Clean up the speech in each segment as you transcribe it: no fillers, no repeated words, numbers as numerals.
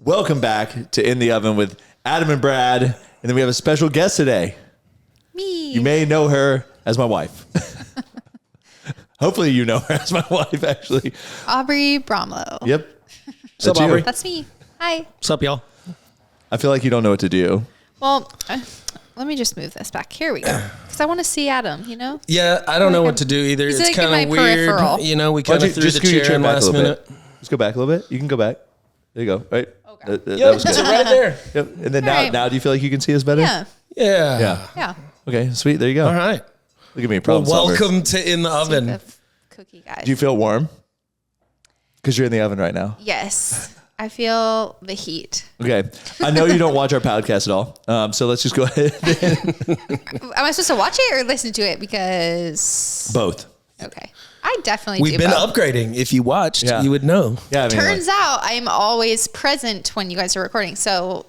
Welcome back to In the Oven with Adam and Brad. And then we have a special guest today. Me. You may know her as my wife. Hopefully you know her as my wife, actually. Aubrey Bromlow. Yep. What's up, Aubrey? That's me. Hi. What's up, y'all? I feel like you don't know what to do. Well, let me just move this back. Here we go. Because I want to see Adam, you know? Yeah, I don't know what to do either. He's It's like in kind of my weird. peripheral. You know, we Why kind don't of you threw just the scoot your chair in chair back a last little minute. bit? Just go back a little bit. You can go back. There you go. Right. Okay. That was It's good. right there. Yep. And then All now, right. now do you feel like you can see us better? Yeah. Yeah. Yeah. Okay, sweet. There you go. All right. Look at me, Well, problem solver. welcome to In the Oven. The cookie guys. Do you feel warm? Because you're in the oven right now. Yes. I feel the heat. Okay. I know you don't watch our podcast at all. So let's just go ahead. Am I supposed to watch it or listen to it? Because... Both. Okay. I definitely We've do been both. upgrading. If you watched, Yeah. you would know. Yeah. I mean, Turns out I'm always present when you guys are recording. So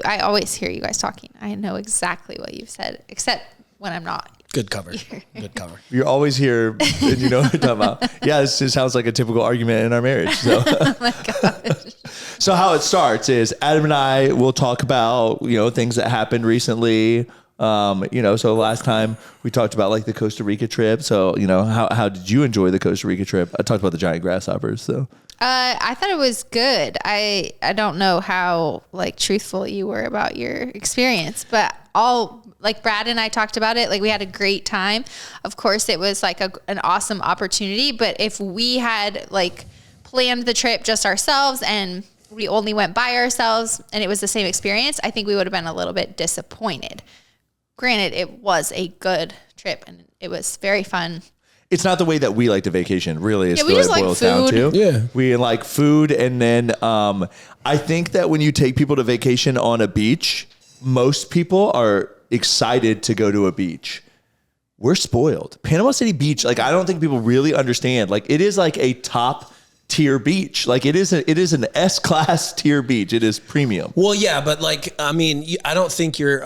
I always hear you guys talking. I know exactly what you've said, except when I'm not. Good cover. Good cover. you're always here and you know what I'm talking about. Yeah, this just sounds like a typical argument in our marriage. So. Oh my gosh. So how it starts is Adam and I will talk about, things that happened recently. So last time we talked about like the Costa Rica trip. So, how did you enjoy the Costa Rica trip? I talked about the giant grasshoppers. So I thought it was good. I don't know how like truthful you were about your experience, but like Brad and I talked about it. Like we had a great time. Of course, it was like an awesome opportunity. But if we had like planned the trip just ourselves and we only went by ourselves and it was the same experience, I think we would have been a little bit disappointed. Granted, it was a good trip and it was very fun. it's not the way that we like to vacation, really. Is Yeah, we the way just it like boils down to. food. Yeah. We like food. And then I think that when you take people to vacation on a beach, most people are excited to go to a beach. We're spoiled. Panama City Beach, like I don't think people really understand. Like it is like a top tier beach. Like it is an S-class tier beach. It is premium. Well, yeah, but like, I mean, I don't think you're,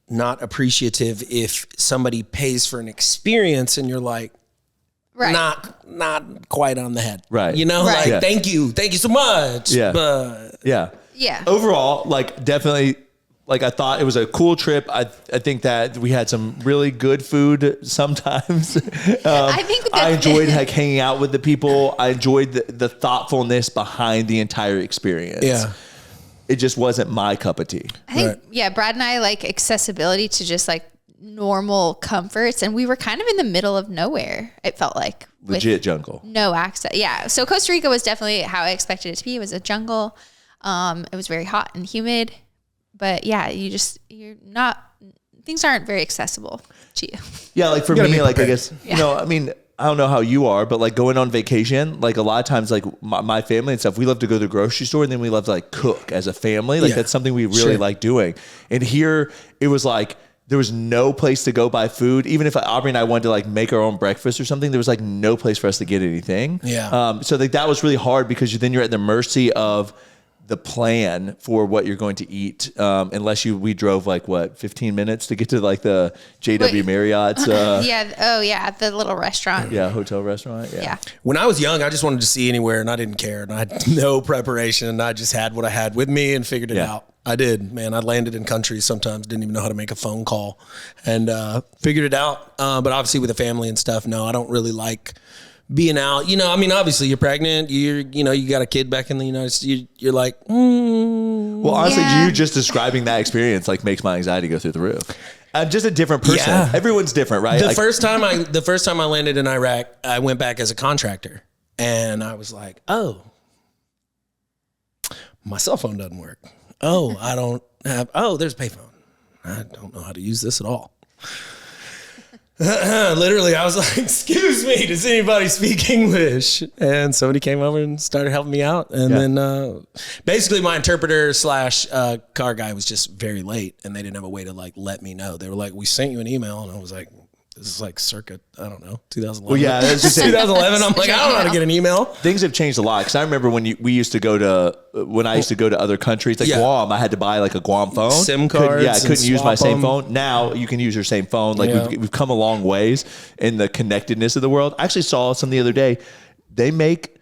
not appreciative if somebody pays for an experience and you're like, Right. not quite on the head. Right. You know, Right. like, Yeah. thank you so much. Yeah. But Yeah. Yeah. Overall, like definitely, like I thought it was a cool trip. I think that we had some really good food sometimes. I think I enjoyed like hanging out with the people. I enjoyed the thoughtfulness behind the entire experience. yeah. It just wasn't my cup of tea. I think, Right. yeah, Brad and I like accessibility to just like normal comforts. And we were kind of in the middle of nowhere, it felt like. with Legit jungle. No access. Yeah. So Costa Rica was definitely how I expected it to be. It was a jungle. It was very hot and humid. But yeah, things aren't very accessible to you. Yeah, like for You gotta me, be like I prepared. guess, I mean, I don't know how you are, but like going on vacation, like a lot of times, like my family and stuff, we love to go to the grocery store and then we love to like cook as a family. Like Yeah. that's something we really Sure. like doing. And here it was like, there was no place to go buy food. Even if Aubrey and I wanted to like make our own breakfast or something, there was like no place for us to get anything. Yeah. So like that was really hard because then you're at the mercy of the plan for what you're going to eat. Unless we drove like 15 minutes to get to like the JW Wait. Marriott's, Yeah. Oh yeah. The little restaurant. hotel restaurant. Yeah. When I was young, I just wanted to see anywhere and I didn't care. And I had no preparation. And I just had what I had with me and figured it Yeah. out. I did, man. I landed in countries sometimes, didn't even know how to make a phone call and figured it out. But obviously with a family and stuff, no, I don't really like being out. I mean, obviously you're pregnant, you got a kid back in the United States. You're like, Well, honestly, Yeah. you just describing that experience like makes my anxiety go through the roof. I'm just a different person. Yeah. Everyone's different, right? The Like, first time I landed in Iraq, I went back as a contractor and I was like, oh, my cell phone doesn't work. Oh, I don't have, there's a payphone. I don't know how to use this at all. Literally, I was like, excuse me, does anybody speak English? And somebody came over and started helping me out. And then basically my interpreter / car guy was just very late and they didn't have a way to like let me know. They were like, we sent you an email. And I was like, this is like circa, I don't know, 2011. Well, yeah, that's just it. 2011. I'm like, I don't know how to get an email. Things have changed a lot because I remember when I used to go to other countries, like Yeah. Guam, I had to buy like a Guam phone. SIM Couldn't- cards Yeah, I and couldn't use my swap same them. phone. Now you can use your same phone. Like Yeah. we've come a long ways in the connectedness of the world. I actually saw some the other day. They make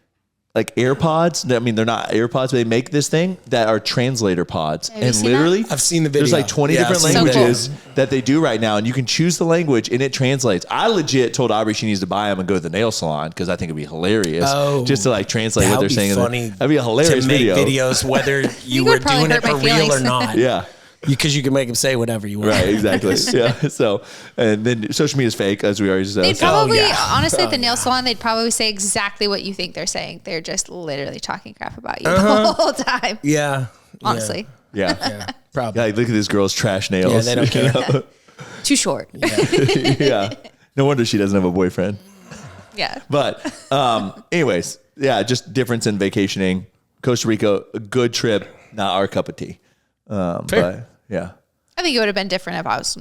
like AirPods. I mean, they're not AirPods, but they make this thing that are translator pods. Have you And seen literally, I've seen the video. there's like 20 Yeah, different I've seen the languages that they do right now. And you can choose the language and it translates. I legit told Aubrey she needs to buy them and go to the nail salon because I think it'd be hilarious just to like translate what they're saying. Funny. That'd be a hilarious to make video. videos, whether you would were probably doing it hurt for my real or feelings. not. Yeah. Because you can make them say whatever you want. Right, exactly. Yeah. So, and then social media is fake, as we already said. They'd probably, yeah. honestly, at the nail salon, they'd probably say exactly what you think they're saying. They're just literally talking crap about you the whole time. Yeah. Honestly. Yeah. Yeah. Probably. Yeah, look at this girl's trash nails. Yeah, they don't care. Too short. Yeah. No wonder she doesn't have a boyfriend. Yeah. But anyways, yeah, just difference in vacationing. Costa Rica, a good trip, not our cup of tea. Fair. But yeah. I think it would have been different if I was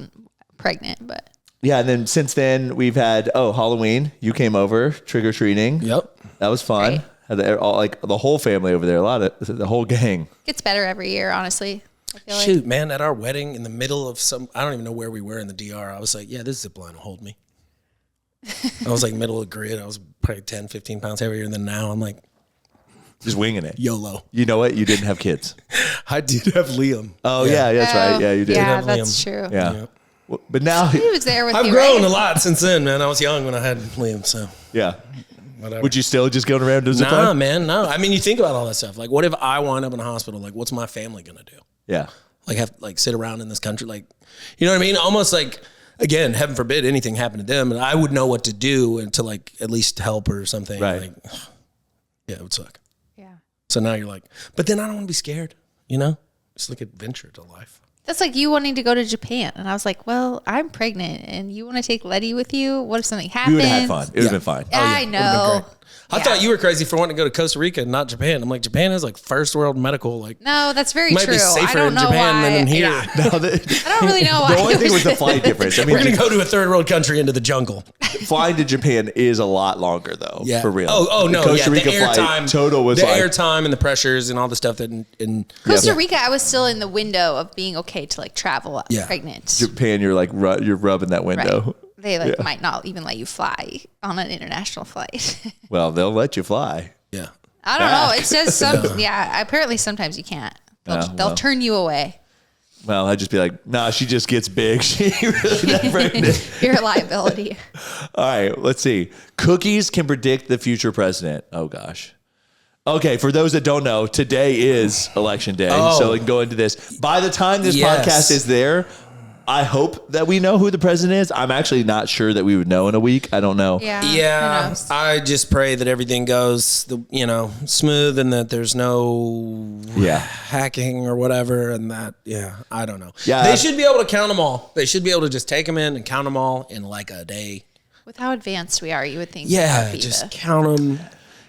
pregnant, but Yeah, and then since then we've had Halloween. You came over trick or treating. Yep. That was fun. Great. Had the whole family over there. The whole gang. it gets better every year, honestly. I feel like. Shoot, man, at our wedding in the middle of I don't even know where we were in the DR. I was like, yeah, this zip line will hold me. I was like middle of the grid. I was probably 10, 15 pounds heavier than now. I'm like, Just winging it. YOLO. You know what? You didn't have kids. I did have Liam. Oh yeah, that's right. Yeah, you did. Yeah, have that's Liam. true. Yeah. Yeah. Well, but now, He was there with I've you, grown right? a lot since then, man. I was young when I had Liam, so yeah. whatever. Would you still just go around to zip Nah, line? man, no. I mean, you think about all that stuff. Like, what if I wind up in a hospital? Like, what's my family gonna do? Yeah. Like, have like sit around in this country? Like, you know what I mean? Almost like, again, heaven forbid anything happened to them, and I would know what to do and to like at least help or something. Right. Like, yeah, it would suck. Yeah. So now you're like, but then I don't want to be scared. You know, it's like adventure to life. That's like you wanting to go to Japan. And I was like, well, I'm pregnant and you want to take Letty with you? What if something happens? We would have had fun. It would have been fine. Yeah, I Would've been know. great. I thought you were crazy for wanting to go to Costa Rica and not Japan. I'm like, Japan has like first world medical. Like, No, that's very might true. be safer I don't in know Japan why. than in here. Yeah. No, I don't really know why. the only it thing was the there. flight difference. I mean, We're gonna go to a third world country into the jungle. flying to Japan is a lot longer though. Yeah, For real. Oh no, The Costa yeah. Rica The flight airtime, total was the like airtime and the pressures and all the stuff that in Costa Rica, I was still in the window of being okay to like travel Yeah. pregnant. Japan. You're like you're rubbing that window. Right. They like might not even let you fly on an international flight. Well, they'll let you fly. yeah. I don't know. It says some. Yeah, apparently sometimes you can't. They'll turn you away. Well, I'd just be like, nah, she just gets big. She really not pregnant. You're a liability. All right, let's see. Cookies can predict the future president. Oh gosh. Okay, for those that don't know, today is election day, so we can go into this. By the time this Yes. podcast is there, I hope that we know who the president is. I'm actually not sure that we would know in a week. I don't know. Yeah. who Yeah, knows? I just pray that everything goes, smooth, and that there's no hacking or whatever, and that I don't know. Yeah. They should be able to count them all. They should be able to just take them in and count them all in like a day. With how advanced we are, you would think. Yeah, that would be just the- count them.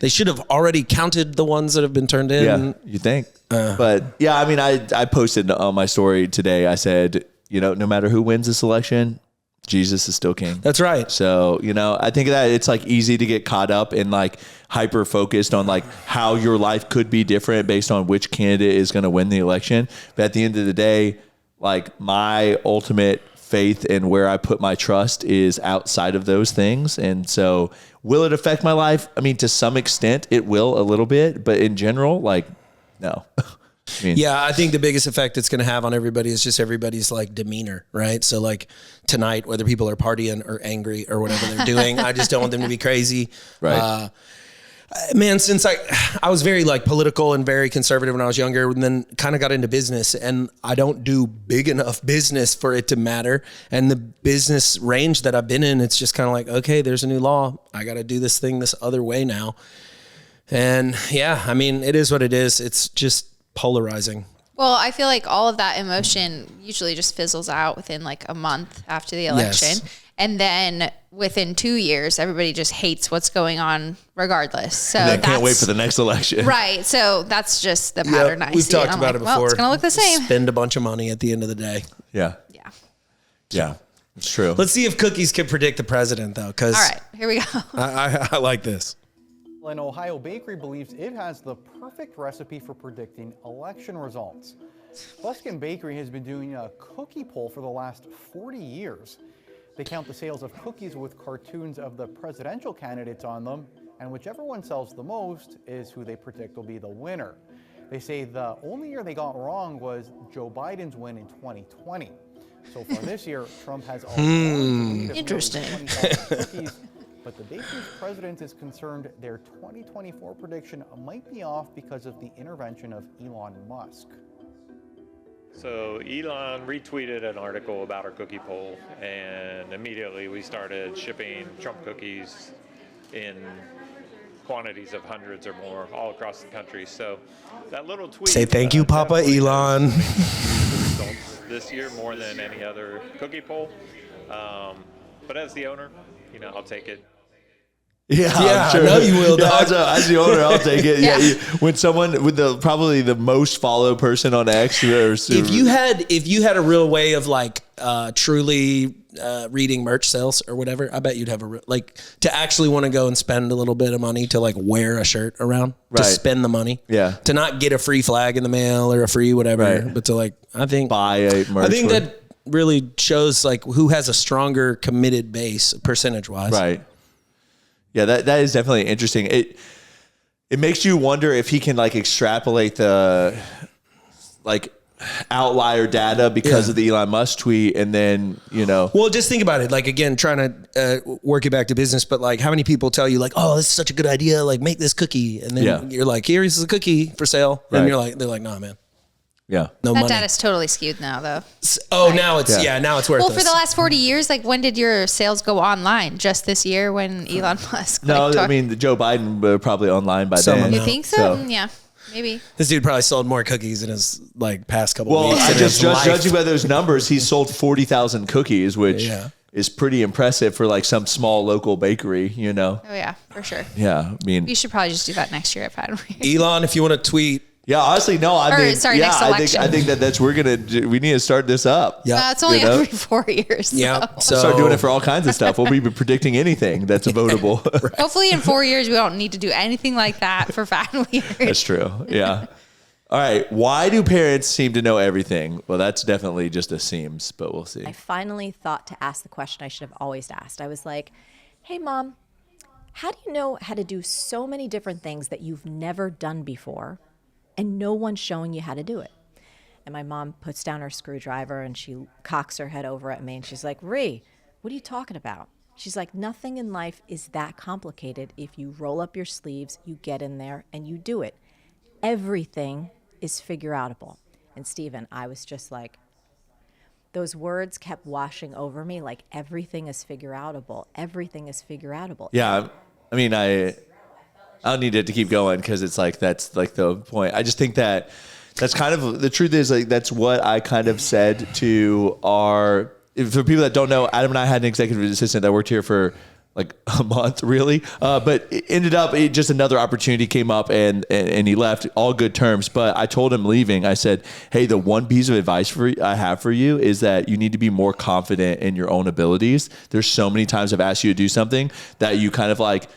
They should have already counted the ones that have been turned in. Yeah, you think? But yeah, I mean, I posted on my story today. I said, no matter who wins this election, Jesus is still king. That's right. So, I think that it's like easy to get caught up and like hyper focused on like how your life could be different based on which candidate is going to win the election. But at the end of the day, like my ultimate faith and where I put my trust is outside of those things. And so will it affect my life? I mean, to some extent it will a little bit, but in general, like, no. I think the biggest effect it's going to have on everybody is just everybody's like demeanor, right? So like tonight, whether people are partying or angry or whatever they're doing, I just don't want them to be crazy. Right. Man, since I was very like political and very conservative when I was younger, and then kind of got into business, and I don't do big enough business for it to matter. And the business range that I've been in, it's just kind of like, okay, there's a new law. I got to do this thing this other way now. And I mean, it is what it is. It's just polarizing. Well, I feel like all of that emotion usually just fizzles out within like a month after the election. Yes. And then within 2 years, everybody just hates what's going on regardless. So I that's can't wait for the next election. right. So that's just the pattern I We've see. talked I'm about like, it before. well, it's going to look the same. Spend a bunch of money at the end of the day. Yeah. Yeah. Yeah. It's true. Let's see if cookies can predict the president, though, because All right, here we go. I like this. An Ohio bakery believes it has the perfect recipe for predicting election results. Buskin Bakery has been doing a cookie poll for the last 40 years. They count the sales of cookies with cartoons of the presidential candidates on them and whichever one sells the most is who they predict will be the winner. They say the only year they got wrong was Joe Biden's win in 2020. So far this year, Trump has Interesting. 20,000 cookies, but the nation's president is concerned their 2024 prediction might be off because of the intervention of Elon Musk. So Elon retweeted an article about our cookie poll, and immediately we started shipping Trump cookies in quantities of hundreds or more all across the country. So that little tweet. Say thank you, Papa Elon. Results this year more than any other cookie poll. But as the owner, I'll take it. Yeah, Yeah, I'm sure. I know you will, dog. As the owner, I'll take it. Yeah. When someone with probably the most followed person on X, If you had a real way of like truly reading merch sales or whatever, I bet you'd have to actually want to go and spend a little bit of money to like wear a shirt around, to Right. spend the money, to not get a free flag in the mail or a free whatever, Right. but to like I think buy a merch. I think that really shows like who has a stronger committed base percentage wise. Right. Yeah, that is definitely interesting. It makes you wonder if he can like extrapolate the like outlier data because of the Elon Musk tweet, and then Well, just think about it. Like again, trying to work it back to business, but like how many people tell you like, oh, this is such a good idea, like make this cookie, and then you're like, here's a cookie for sale, and they're like, nah, man. Yeah. No That money. data's totally skewed now, though. Oh, now it's now it's worthless. Well, for the last 40 years, like when did your sales go online? Just this year when Elon Musk? No, like, I mean Joe Biden were probably online by Someone then. you no. think so? Yeah, maybe. This dude probably sold more cookies in his like past couple Well, weeks. I in just his life. judging by those numbers, he sold 40,000 cookies, which is pretty impressive for like some small local bakery. Oh yeah, for sure. Yeah, I mean, You should probably just do that next year at Pat. Elon, if you want to tweet. yeah, honestly, no, I mean, sorry, yeah, next election. I think that's we need to start this up. Yeah. It's only You know? every 4 years. Yeah. So. So Start doing it for all kinds of stuff. We'll be predicting anything that's votable. Hopefully in 4 years we don't need to do anything like that for Fat and Weird. That's true. Yeah. All right. Why do parents seem to know everything? Well, that's definitely just a seems, but we'll see. I finally thought to ask the question I should have always asked. I was like, hey, Mom, how do you know how to do so many different things that you've never done before and no one's showing you how to do it? And my mom puts down her screwdriver and she cocks her head over at me and she's like, Ree, what are you talking about? She's like, nothing in life is that complicated. If you roll up your sleeves, you get in there and you do it. Everything is figure-outable. And Stephen, I was just like, those words kept washing over me like everything is figure-outable. Everything is figure-outable. Yeah. I mean, I don't need it to keep going because it's like that's like the point. I just think that that's kind of the truth is like that's what I kind of said to for people that don't know, Adam and I had an executive assistant that worked here for like a month, really. But it ended up, just another opportunity came up and he left, all good terms. But I told him leaving, I said, hey, the one piece of advice I have for you is that you need to be more confident in your own abilities. There's so many times I've asked you to do something that you kind of like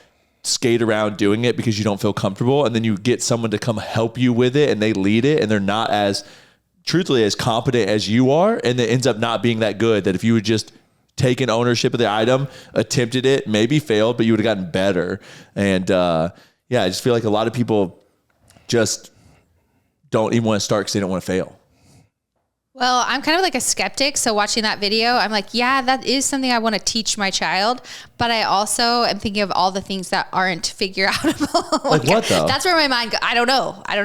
skate around doing it because you don't feel comfortable. And then you get someone to come help you with it and they lead it and they're not as truthfully as competent as you are. And it ends up not being that good, that if you would just taken ownership of the item, attempted it, maybe failed, but you would have gotten better. And I just feel like a lot of people just don't even want to start because they don't want to fail. Well, I'm kind of like a skeptic. So watching that video, I'm like, yeah, that is something I want to teach my child. But I also am thinking of all the things that aren't figure outable. Like what though? That's where my mind goes. I don't know. I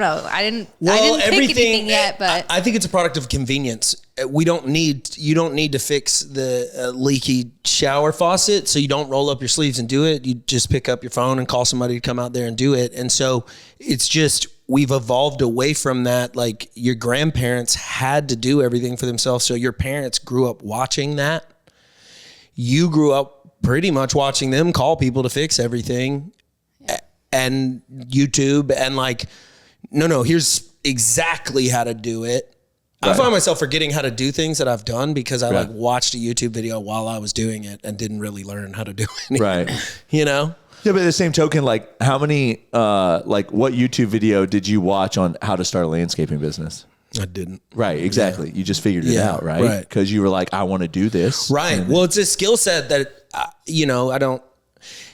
didn't pick anything yet, but I think it's a product of convenience. You don't need to fix the leaky shower faucet, so you don't roll up your sleeves and do it. You just pick up your phone and call somebody to come out there and do it. And so it's just, we've evolved away from that. Like your grandparents had to do everything for themselves. So your parents grew up watching that. You grew up pretty much watching them call people to fix everything and YouTube and like, no, here's exactly how to do it. Right. I find myself forgetting how to do things that I've done because I like watched a YouTube video while I was doing it and didn't really learn how to do it. Right. You know? Yeah, but at the same token, like how many, what YouTube video did you watch on how to start a landscaping business? I didn't. Right, exactly. Yeah. You just figured it out, right? Because you were like, I want to do this. Right. Well, it's a skill set that, I don't,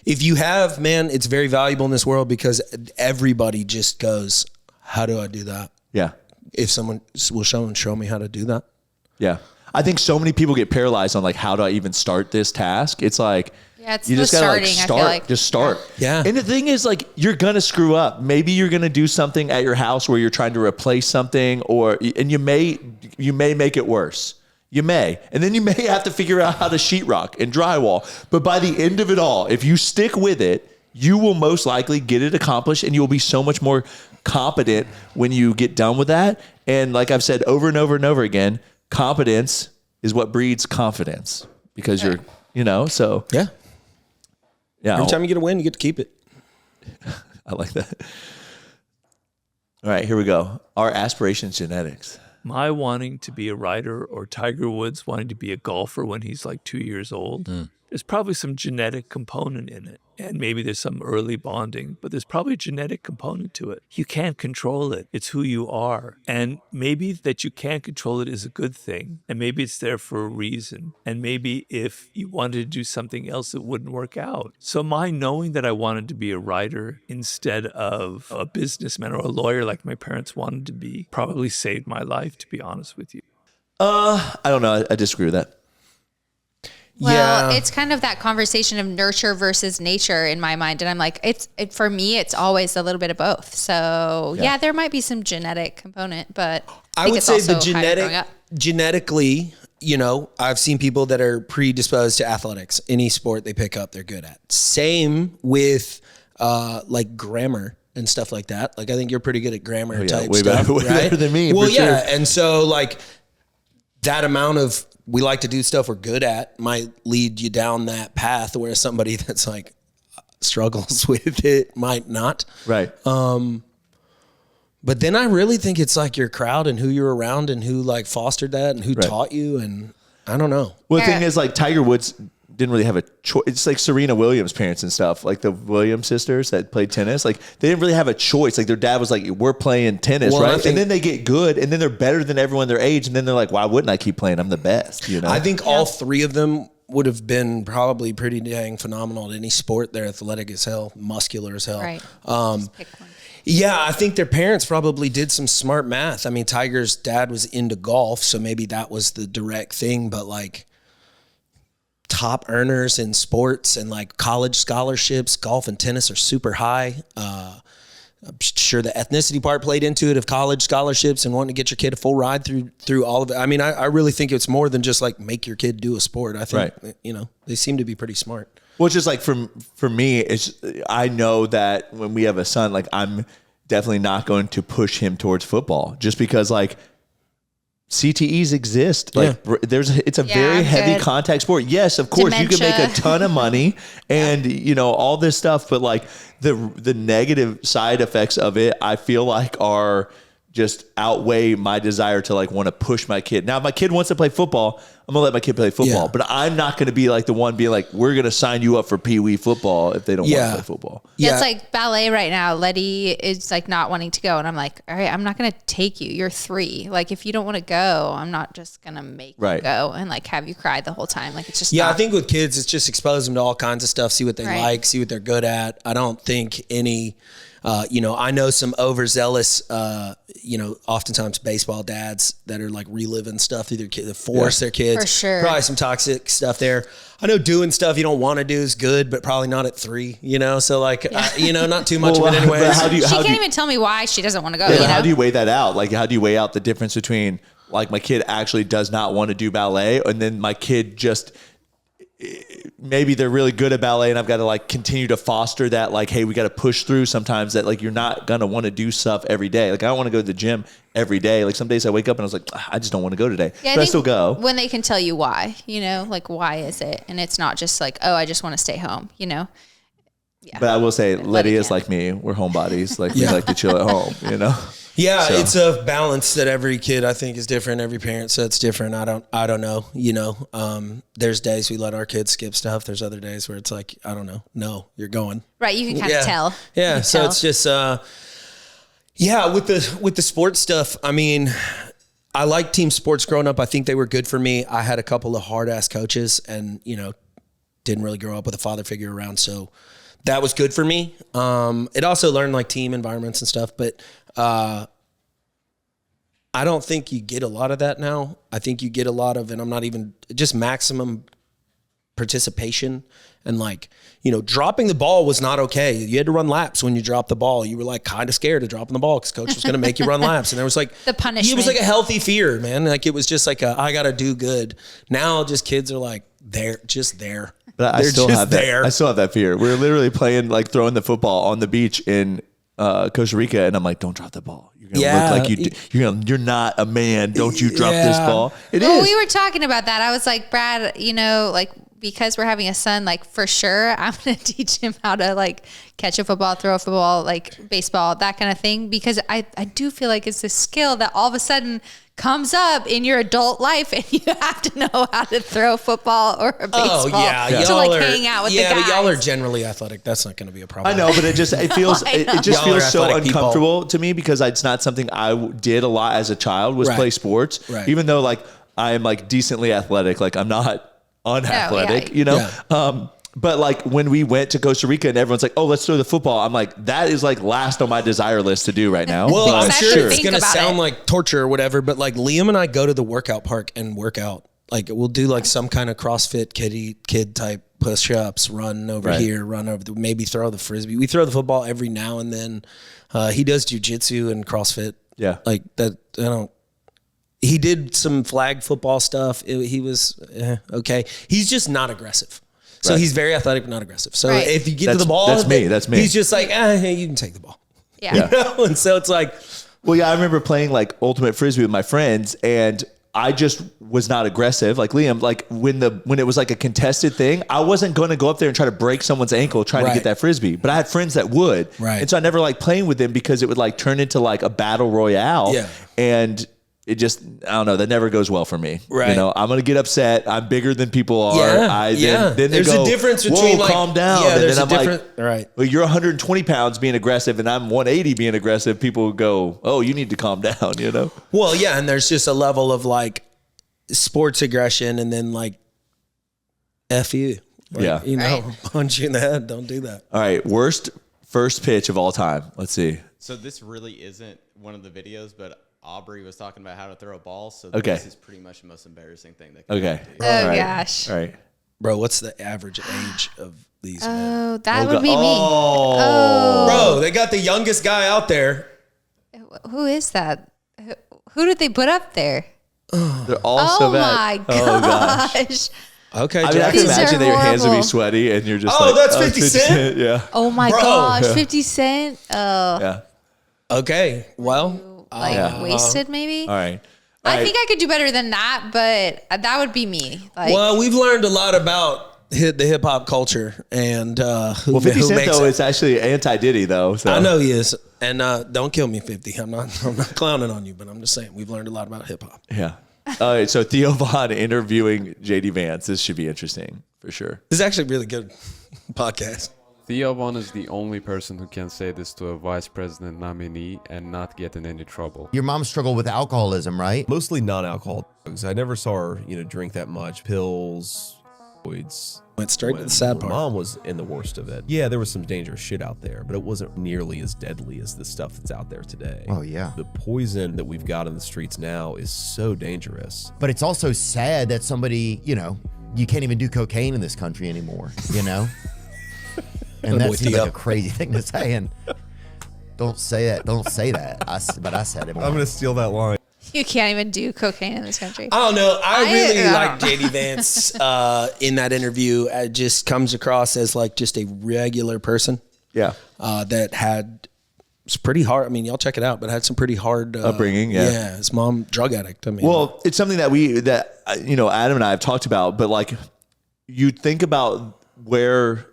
if you have, man, it's very valuable in this world because everybody just goes, how do I do that? Yeah. If someone will show me how to do that. Yeah. I think so many people get paralyzed on like, how do I even start this task? It's like, it's you just gotta starting, like I start, feel like. just start. Yeah. And the thing is like, you're going to screw up. Maybe you're going to do something at your house where you're trying to replace something and you may make it worse. You may. And then you may have to figure out how to sheetrock and drywall. But by the end of it all, if you stick with it, you will most likely get it accomplished and you'll be so much more competent when you get done with that. And like I've said over and over and over again, competence is what breeds confidence because you're, so. Yeah. Yeah. Every time you get a win, you get to keep it. I like that. All right, here we go. Our Aspirations Genetics. My wanting to be a writer or Tiger Woods wanting to be a golfer when he's like 2 years old, there's probably some genetic component in it. And maybe there's some early bonding, but there's probably a genetic component to it. You can't control it. It's who you are. And maybe that you can't control it is a good thing. And maybe it's there for a reason. And maybe if you wanted to do something else, it wouldn't work out. So my knowing that I wanted to be a writer instead of a businessman or a lawyer like my parents wanted to be probably saved my life, to be honest with you. I don't know. I disagree with that. Well, it's kind of that conversation of nurture versus nature in my mind. And I'm like, for me, it's always a little bit of both. So yeah, there might be some genetic component, but I would say the genetically, I've seen people that are predisposed to athletics. Any sport they pick up, they're good at. Same with like grammar and stuff like that. Like I think you're pretty good at grammar type stuff, way better than me. Well, for sure. And so like that amount of we like to do stuff we're good at might lead you down that path, where somebody that's like struggles with it might not. Right. But then I really think it's like your crowd and who you're around and who like fostered that and who taught you. And I don't know. Well, the thing is like Tiger Woods didn't really have a choice. It's like Serena Williams' parents and stuff, like the Williams sisters that played tennis. Like they didn't really have a choice. Like their dad was like, we're playing tennis, right? And then they get good and then they're better than everyone their age. And then they're like, why wouldn't I keep playing? I'm the best, I think all three of them would have been probably pretty dang phenomenal at any sport. They're athletic as hell, muscular as hell. Right. Just pick one. Yeah, I think their parents probably did some smart math. I mean, Tiger's dad was into golf, so maybe that was the direct thing, but like top earners in sports and like college scholarships, golf and tennis are super high. I'm sure the ethnicity part played into it of college scholarships and wanting to get your kid a full ride through all of it. I mean, I really think it's more than just like make your kid do a sport. I think, they seem to be pretty smart. Well, it's just like for me, I know that when we have a son, like I'm definitely not going to push him towards football just because like CTEs exist. Like it's a very heavy contact sport. Yes, of course, you can make a ton of money and all this stuff, but like the negative side effects of it, I feel like are just outweigh my desire to like want to push my kid. Now, if my kid wants to play football, I'm gonna let my kid play football, but I'm not gonna be like the one being like, we're gonna sign you up for Pee Wee football if they don't want to play football. Yeah, it's like ballet right now. Letty is like not wanting to go, and I'm like, all right, I'm not gonna take you. You're 3. Like, if you don't want to go, I'm not just gonna make you go and like have you cry the whole time. Like, it's just I think with kids, it's just expose them to all kinds of stuff, see what they like, see what they're good at. I don't think any. I know some overzealous, oftentimes baseball dads that are like reliving stuff through their kids, force their kids. For sure. Probably some toxic stuff there. I know doing stuff you don't want to do is good, but probably not at 3, So like, not too much of it anyway. She can't even tell me why she doesn't want to go. How do you weigh that out? Like, how do you weigh out the difference between like my kid actually does not want to do ballet and then my kid just maybe they're really good at ballet and I've got to like continue to foster that, like, hey, we got to push through sometimes that like you're not going to want to do stuff every day. Like I don't want to go to the gym every day. Like some days I wake up and I was like, I just don't want to go today. Yeah, but I still go. When they can tell you why, like why is it? And it's not just like, oh, I just want to stay home, Yeah. But I will say Letty is like me. We're homebodies. Like we like to chill at home, Yeah, so. It's a balance that every kid I think is different. Every parent says it's different. I don't know. There's days we let our kids skip stuff. There's other days where it's like, I don't know. No, you're going. Right, you can kind of tell. Yeah, so it's just with the sports stuff. I mean, I liked team sports growing up. I think they were good for me. I had a couple of hard ass coaches and, didn't really grow up with a father figure around. So that was good for me. It also learned like team environments and stuff, but I don't think you get a lot of that now. I think you get a lot of, and I'm not even, just maximum participation. And like, you know, dropping the ball was not okay. You had to run laps when you dropped the ball. You were like kind of scared of dropping the ball because coach was going to make you run laps. And there was like the punishment. It was like a healthy fear, man. Like it was just like I got to do good. Now just kids are like, they're just there. But I still have that. I still have that fear. We're literally playing, like throwing the football on the beach in Costa Rica, and I'm like, don't drop the ball. You're gonna look like you're not a man. Don't you drop this ball? It is. We were talking about that. I was like, Brad, you know, like because we're having a son, like for sure, I'm gonna teach him how to like catch a football, throw a football, like baseball, that kind of thing. Because I do feel like it's a skill that all of a sudden comes up in your adult life, and you have to know how to throw a football or a baseball to like hang out with the guys. But y'all are generally athletic. That's not going to be a problem. I know, but it feels so uncomfortable to me because it's not something I did a lot as a child was play sports. Right. Even though like I am like decently athletic, like I'm not unathletic, you know. Yeah. But like when we went to Costa Rica and everyone's like, oh, let's throw the football. I'm like, that is like last on my desire list to do right now. Well, I'm sure it's going to sound like torture or whatever, but like Liam and I go to the workout park and work out. Like we'll do like some kind of CrossFit kid type push-ups, run over here, run over, maybe throw the Frisbee. We throw the football every now and then. He does jujitsu and CrossFit. Yeah. Like that, he did some flag football stuff. He was okay. He's just not aggressive. So he's very athletic, but not aggressive. So if you get to the ball, that's me. He's just like, hey, you can take the ball. Yeah. You know? And so it's like, well, yeah, I remember playing like ultimate Frisbee with my friends, and I just was not aggressive. Like Liam, like when it was like a contested thing, I wasn't going to go up there and try to break someone's ankle trying to get that Frisbee, but I had friends that would. Right. And so I never like playing with them because it would like turn into like a battle royale. Yeah. And it just, I don't know, that never goes well for me. Right. You know, I'm going to get upset. I'm bigger than people are. Then they there's go, a difference between like, calm down. Yeah, and there's then I'm different, like, right. Well, you're 120 pounds being aggressive and I'm 180 being aggressive. People go, oh, you need to calm down, you know? Well, yeah. And there's just a level of like sports aggression and then like, F you. Like, you know, punch you in the head. Don't do that. All right. Worst first pitch of all time. Let's see. So this really isn't one of the videos, but AUBRIE was talking about how to throw a ball, so this is pretty much the most embarrassing thing that can happen to you. Oh, gosh. All right. Bro, what's the average age of these men? Oh, that would be me. Bro, they got the youngest guy out there. Who is that? Who did they put up there? They're all so bad. Oh, my gosh. Okay, I mean, I can imagine that your hands would be sweaty and you're just like, that's 50 Cent? Yeah. Oh, my gosh. 50 Cent? Oh. Yeah. Okay, well. Wasted maybe? All right. I think I could do better than that, but that would be me. Like, well, we've learned a lot about the hip hop culture and who 50 Cent makes though is actually anti-Diddy though. So. I know he is, and don't kill me, 50. I'm not clowning on you, but I'm just saying we've learned a lot about hip hop. Yeah. All right. So Theo Von interviewing JD Vance. This should be interesting for sure. This is actually a really good podcast. Theo Von is the only person who can say this to a vice president nominee and not get in any trouble. Your mom struggled with alcoholism, right? Mostly non-alcohol drugs. I never saw her, drink that much. Pills, steroids. Went straight to the sad part. Mom was in the worst of it. Yeah, there was some dangerous shit out there, but it wasn't nearly as deadly as the stuff that's out there today. Oh, yeah. The poison that we've got in the streets now is so dangerous. But it's also sad that somebody, you can't even do cocaine in this country anymore, And that seems like a crazy thing to say. And don't say that. Don't say that. But I said it. I'm going to steal that line. You can't even do cocaine in this country. I don't know. I really like JD Vance in that interview. It just comes across as like just a regular person. Yeah. It's pretty hard. I mean, y'all check it out, but had some pretty hard upbringing. Yeah. His mom, drug addict. I mean, well, it's something that Adam and I have talked about, but like you think about where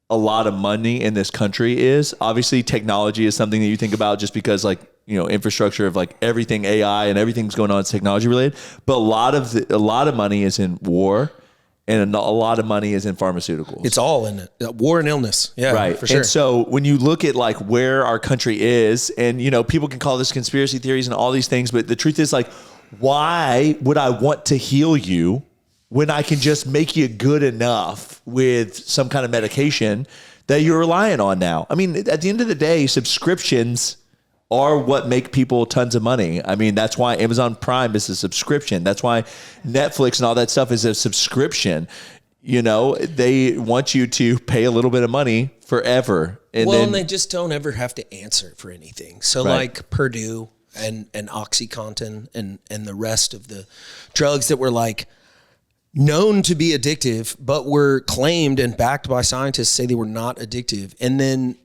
a lot of money in this country is. Obviously technology is something that you think about just because like, infrastructure of like everything AI and everything's going on is technology related, but a lot of money is in war and a lot of money is in pharmaceuticals. It's all in it. War and illness. Yeah, right. For sure. And so when you look at like where our country is and, people can call this conspiracy theories and all these things, but the truth is like, why would I want to heal you when I can just make you good enough with some kind of medication that you're relying on now? I mean, at the end of the day, subscriptions are what make people tons of money. I mean, that's why Amazon Prime is a subscription. That's why Netflix and all that stuff is a subscription. You know, they want you to pay a little bit of money forever. And and they just don't ever have to answer for anything. So like Purdue and OxyContin and the rest of the drugs that were like known to be addictive, but were claimed and backed by scientists say they were not addictive. And then,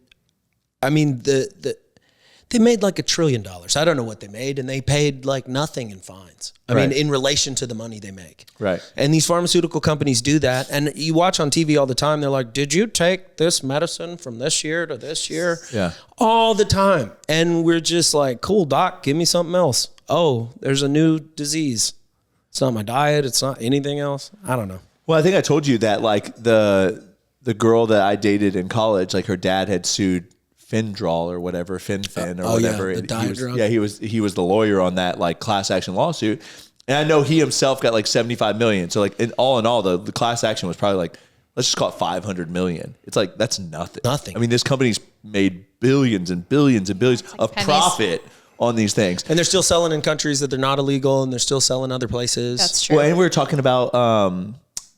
I mean, they made like $1 trillion. I don't know what they made, and they paid like nothing in fines. I mean, in relation to the money they make. Right. And these pharmaceutical companies do that. And you watch on TV all the time, they're like, did you take this medicine from this year to this year? Yeah. All the time. And we're just like, cool, doc, give me something else. Oh, there's a new disease. It's not my diet. It's not anything else. I don't know. Well, I think I told you that like the girl that I dated in college, like her dad had sued Findrol or whatever, FinFin or whatever. Yeah, the diet drug. Yeah, he was the lawyer on that like class action lawsuit. And I know he himself got like 75 million. So like in all, the class action was probably like, let's just call it 500 million. It's like, that's nothing. Nothing. I mean, this company's made billions and billions and billions of pennies. Profit on these things. And they're still selling in countries that they're not illegal, and they're still selling other places. That's true. Well, and we were talking about,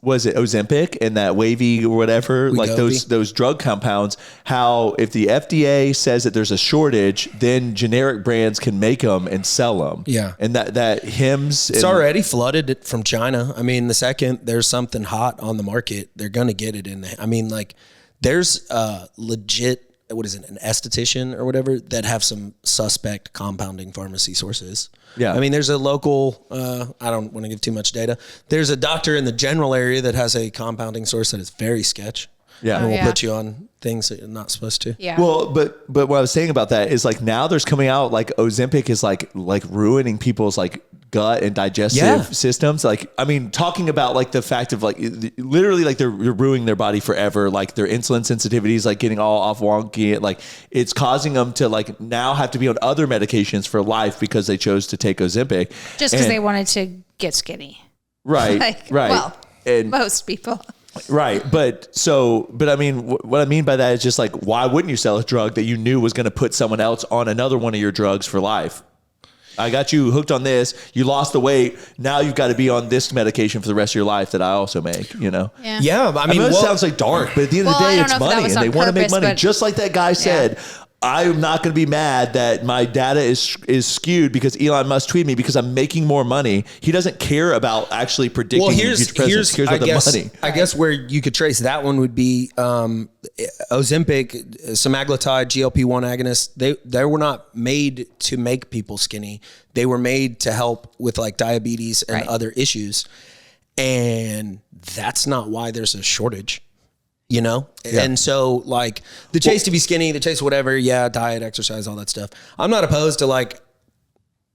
was it Ozempic and that wavy or whatever, like those drug compounds, how if the FDA says that there's a shortage, then generic brands can make them and sell them. Yeah. And that Hims. It's already flooded from China. I mean, the second there's something hot on the market, they're going to get it in there. I mean, like there's legit, what is it, an esthetician or whatever that have some suspect compounding pharmacy sources. Yeah. I mean, there's a local, I don't want to give too much data. There's a doctor in the general area that has a compounding source that is very sketch. Yeah. And will put you on things that you're not supposed to. Yeah. Well, but what I was saying about that is like now there's coming out like Ozempic is like ruining people's like gut and digestive systems. Like, I mean, talking about like the fact of like literally like they're ruining their body forever. Like their insulin sensitivities, like getting all off wonky. Like it's causing them to like now have to be on other medications for life because they chose to take Ozempic. Just because they wanted to get skinny. Right. Like, right. Well, and most people. Right. But I mean, what I mean by that is just like, why wouldn't you sell a drug that you knew was going to put someone else on another one of your drugs for life? I got you hooked on this. You lost the weight. Now you've got to be on this medication for the rest of your life that I also make, you know? Yeah. I mean, it sounds like dark, but at the end of the day, it's money and they want to make money. Just like that guy said, I'm not going to be mad that my data is skewed because Elon Musk tweeted me because I'm making more money. He doesn't care about actually predicting future presidents. He cares about the money. I guess where you could trace that one would be Ozempic, semaglutide, GLP-1 agonists. They were not made to make people skinny. They were made to help with like diabetes and other issues. And that's not why there's a shortage. You know? Yeah. And so like the chase to be skinny, the chase whatever, diet, exercise, all that stuff. I'm not opposed to like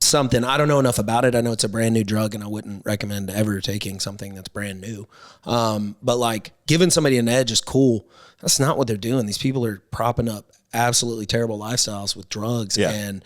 something. I don't know enough about it. I know it's a brand new drug and I wouldn't recommend ever taking something that's brand new. But like giving somebody an edge is cool. That's not what they're doing. These people are propping up absolutely terrible lifestyles with drugs and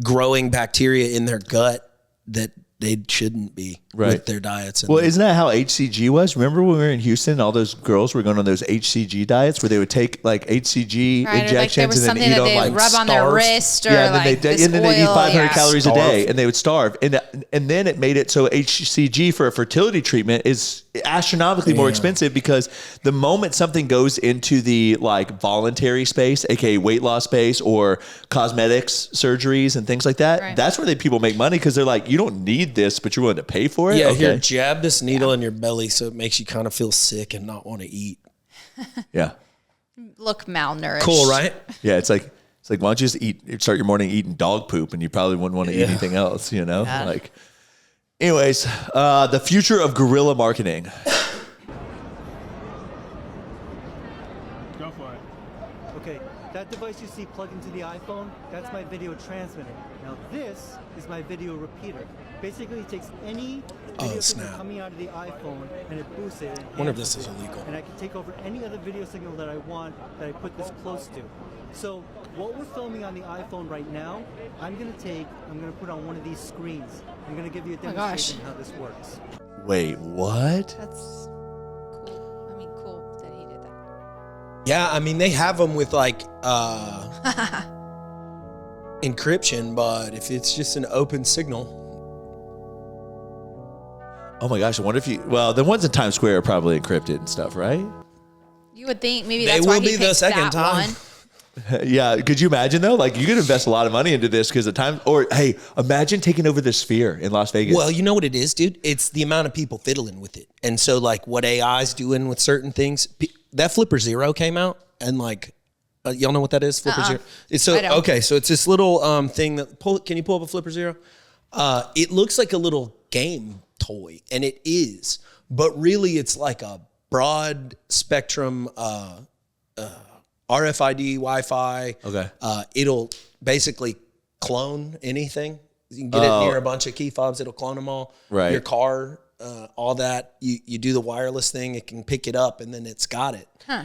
growing bacteria in their gut that they shouldn't be with their diets. Well, isn't that how HCG was? Remember when we were in Houston, all those girls were going on those HCG diets where they would take like HCG injections and then eat on like rub on their wrist or and like then they'd eat 500 calories a day and they would starve. And then it made it so HCG for a fertility treatment is astronomically more expensive because the moment something goes into the like voluntary space, aka weight loss space or cosmetics surgeries and things like that, that's where people make money because they're like, you don't need this, but you're willing to pay for it. Yeah, here, jab this needle in your belly so it makes you kind of feel sick and not want to eat. Yeah. Look malnourished. Cool, right? Yeah, it's like why don't you just start your morning eating dog poop and you probably wouldn't want to eat anything else, you know? Yeah. Like, anyways, the future of guerrilla marketing. Go for it. Okay, that device you see plugged into the iPhone, that's my video transmitter. Now this is my video repeater. Basically, it takes any video signal coming out of the iPhone and it boosts it. I wonder if this is illegal. And I can take over any other video signal that I want that I put this close to. So what we're filming on the iPhone right now, I'm gonna put on one of these screens. I'm gonna give you a demonstration of how this works. Wait, what? That's cool. I mean, cool that he did that. Yeah, I mean, they have them with like encryption, but if it's just an open signal. Oh my gosh, I wonder if the ones in Times Square are probably encrypted and stuff, right? You would think maybe They that's will why he be the picked second that time. one. Yeah, could you imagine though? Like you could invest a lot of money into this because of time. Or hey, imagine taking over the Sphere in Las Vegas. Well, you know what it is, dude? It's the amount of people fiddling with it. And so like what AI's doing with certain things, that Flipper Zero came out and like, y'all know what that is? Flipper Zero. It's I don't. okay. So it's this little thing that can you pull up a Flipper Zero? It looks like a little game toy, and it is, but really it's like a broad spectrum RFID Wi-Fi. Okay. It'll basically clone anything. You can get it near a bunch of key fobs. It'll clone them all. Right. Your car, all that. You do the wireless thing. It can pick it up, and then it's got it. Huh.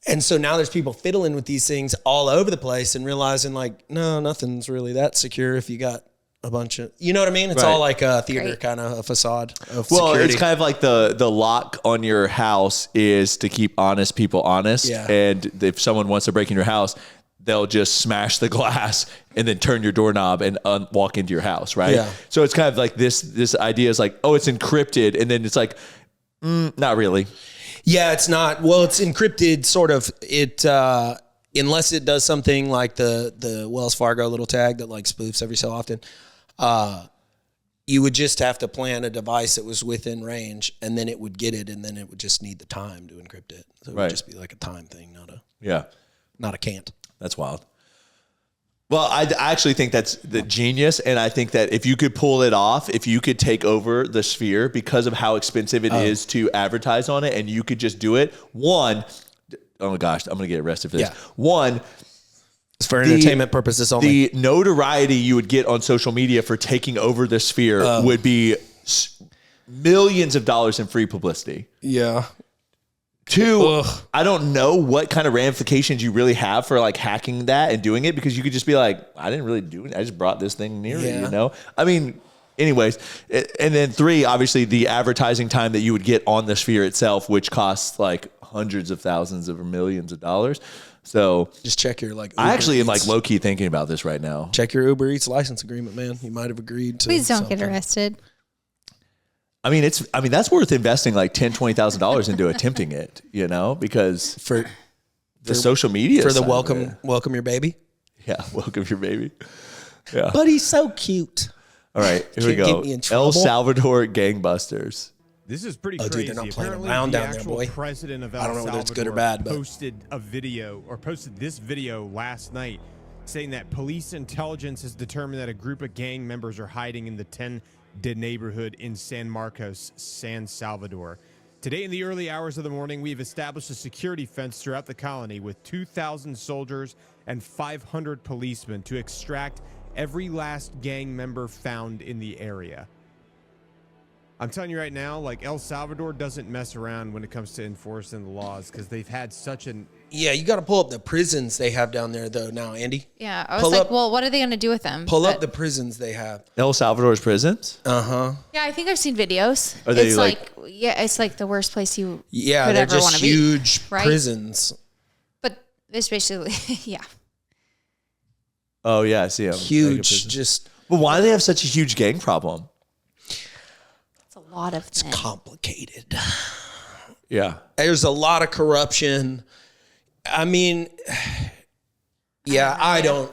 And so now there's people fiddling with these things all over the place and realizing like, no, nothing's really that secure if you got a bunch of, you know what I mean? It's all like a theater kind of a facade of security. It's kind of like the lock on your house is to keep honest people honest. Yeah. And if someone wants to break in your house, they'll just smash the glass and then turn your doorknob and walk into your house, right? Yeah. So it's kind of like this idea is like, oh, it's encrypted. And then it's like, not really. Yeah, it's not. Well, it's encrypted sort of. It unless it does something like the Wells Fargo little tag that like spoofs every so often. You would just have to plant a device that was within range, and then it would get it, and then it would just need the time to encrypt it. So it would just be like a time thing, not a can't. That's wild. Well, I actually think that's the genius, and I think that if you could pull it off, if you could take over the Sphere because of how expensive it is to advertise on it, and you could just do it. One, oh my gosh, I'm going to get arrested for this. Yeah. One, it's for entertainment purposes only. The notoriety you would get on social media for taking over the Sphere would be millions of dollars in free publicity. Yeah. Two, I don't know what kind of ramifications you really have for like hacking that and doing it, because you could just be like, I didn't really do it. I just brought this thing near you, you know? I mean, anyways. And then three, obviously the advertising time that you would get on the Sphere itself, which costs like hundreds of thousands of or millions of dollars. So just check your like. I actually am like low key thinking about this right now. Check your Uber Eats license agreement, man. You might have agreed to. Please don't get arrested. I mean, that's worth investing like $10,000-$20,000 into attempting it, you know, because for social media for the welcome your baby. Yeah, welcome your baby. Yeah, but he's so cute. All right, here we go. El Salvador gangbusters. This is pretty crazy. Dude, they're not playing Apparently, around the down there, actual boy. president of El I don't know whether it's good or Salvador bad, but posted this video last night saying that police intelligence has determined that a group of gang members are hiding in the 10-de neighborhood in San Marcos, San Salvador. Today, in the early hours of the morning, we have established a security fence throughout the colony with 2,000 soldiers and 500 policemen to extract every last gang member found in the area. I'm telling you right now, like El Salvador doesn't mess around when it comes to enforcing the laws because they've had such an... Yeah, you got to pull up the prisons they have down there, though, now, Andy. Yeah, I was like, well, what are they going to do with them? Pull up the prisons they have. El Salvador's prisons? Uh-huh. Yeah, I think I've seen videos. Are they it's like... Yeah, it's like the worst place you yeah, could they're ever want just to be. huge right? prisons. But it's basically, yeah. Oh, yeah, I see them. Huge, just... Well, why do they have such a huge gang problem? It's a lot of It's complicated. Yeah. There's a lot of corruption. I mean, yeah,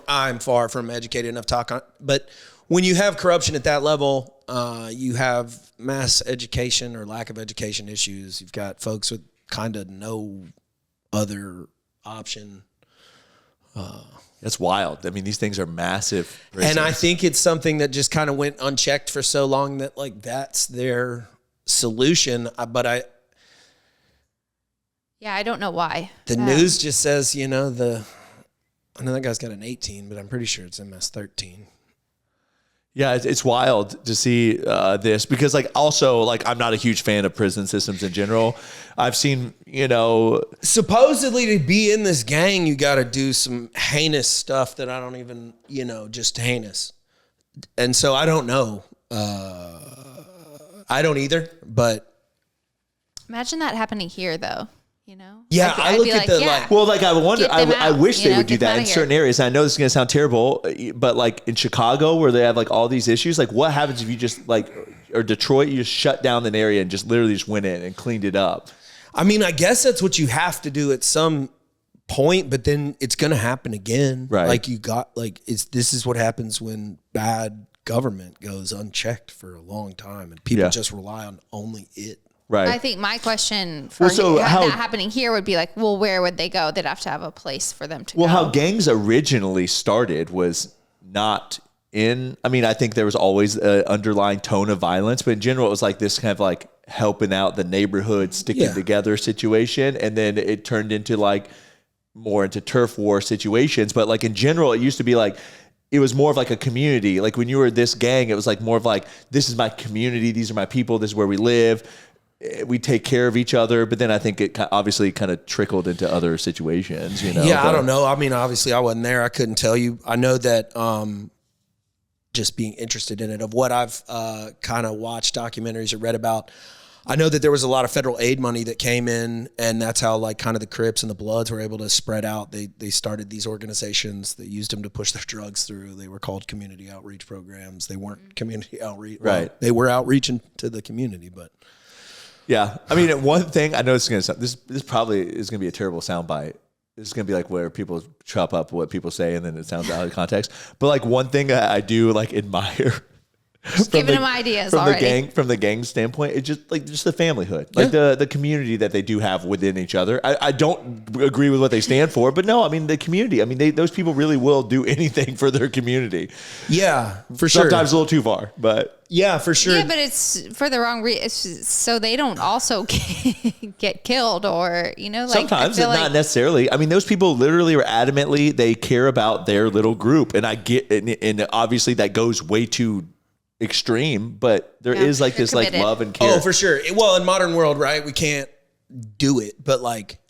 I'm far from educated enough to talk on, but when you have corruption at that level, you have mass education or lack of education issues. You've got folks with kind of no other option. That's wild. I mean, these things are massive prisons. And I think it's something that just kind of went unchecked for so long that like that's their solution. But Yeah, I don't know why. The news just says, I know that guy's got an 18, but I'm pretty sure it's MS-13. Yeah, it's wild to see this because, like, also, like, I'm not a huge fan of prison systems in general. I've seen, supposedly to be in this gang, you got to do some heinous stuff that I don't even, just heinous. And so I don't know. I don't either, but imagine that happening here, though. You know? Yeah, I look at the like. Well, like I wonder. I wish they would do that in here. certain areas. And I know this is going to sound terrible, but like in Chicago, where they have like all these issues, like what happens if you just like, or Detroit, you just shut down an area and just literally just went in and cleaned it up? I mean, I guess that's what you have to do at some point, but then it's going to happen again. Right. Like this is what happens when bad government goes unchecked for a long time, and people just rely on only it. Right. I think my question for that happening here would be like, well, where would they go? They'd have to have a place for them to go. Well, how gangs originally started was not in, I mean, I think there was always an underlying tone of violence, but in general, it was like this kind of like helping out the neighborhood, sticking together situation. And then it turned into like more into turf war situations. But like in general, it used to be like, it was more of like a community. Like when you were this gang, it was like more of like, this is my community. These are my people. This is where we live. We take care of each other, but then I think it obviously kind of trickled into other situations, you know? Yeah, I don't know. I mean, obviously I wasn't there. I couldn't tell you. I know that just being interested in it, of what I've kind of watched documentaries or read about, I know that there was a lot of federal aid money that came in, and that's how like kind of the Crips and the Bloods were able to spread out. They started these organizations that used them to push their drugs through. They were called community outreach programs. They weren't community outreach. Right. Well, they were outreaching to the community, but... Yeah, I mean, one thing I know it's going to this probably is going to be a terrible soundbite. This is going to be like where people chop up what people say and then it sounds out of context. But like one thing I do like admire, giving them ideas from already. from the gang standpoint, it's just the familyhood, like the community that they do have within each other. I don't agree with what they stand for, but no, I mean the community. I mean those people really will do anything for their community. Yeah, for sure. Sometimes a little too far, but. Yeah, for sure. Yeah, but it's for the wrong reason. So they don't also get killed or, you know, like. Sometimes, not necessarily. I mean, those people literally are adamantly, they care about their little group. And I get, and obviously that goes way too extreme, but there is like this like love and care. Oh, for sure. Well, in modern world, right, we can't do it. But like,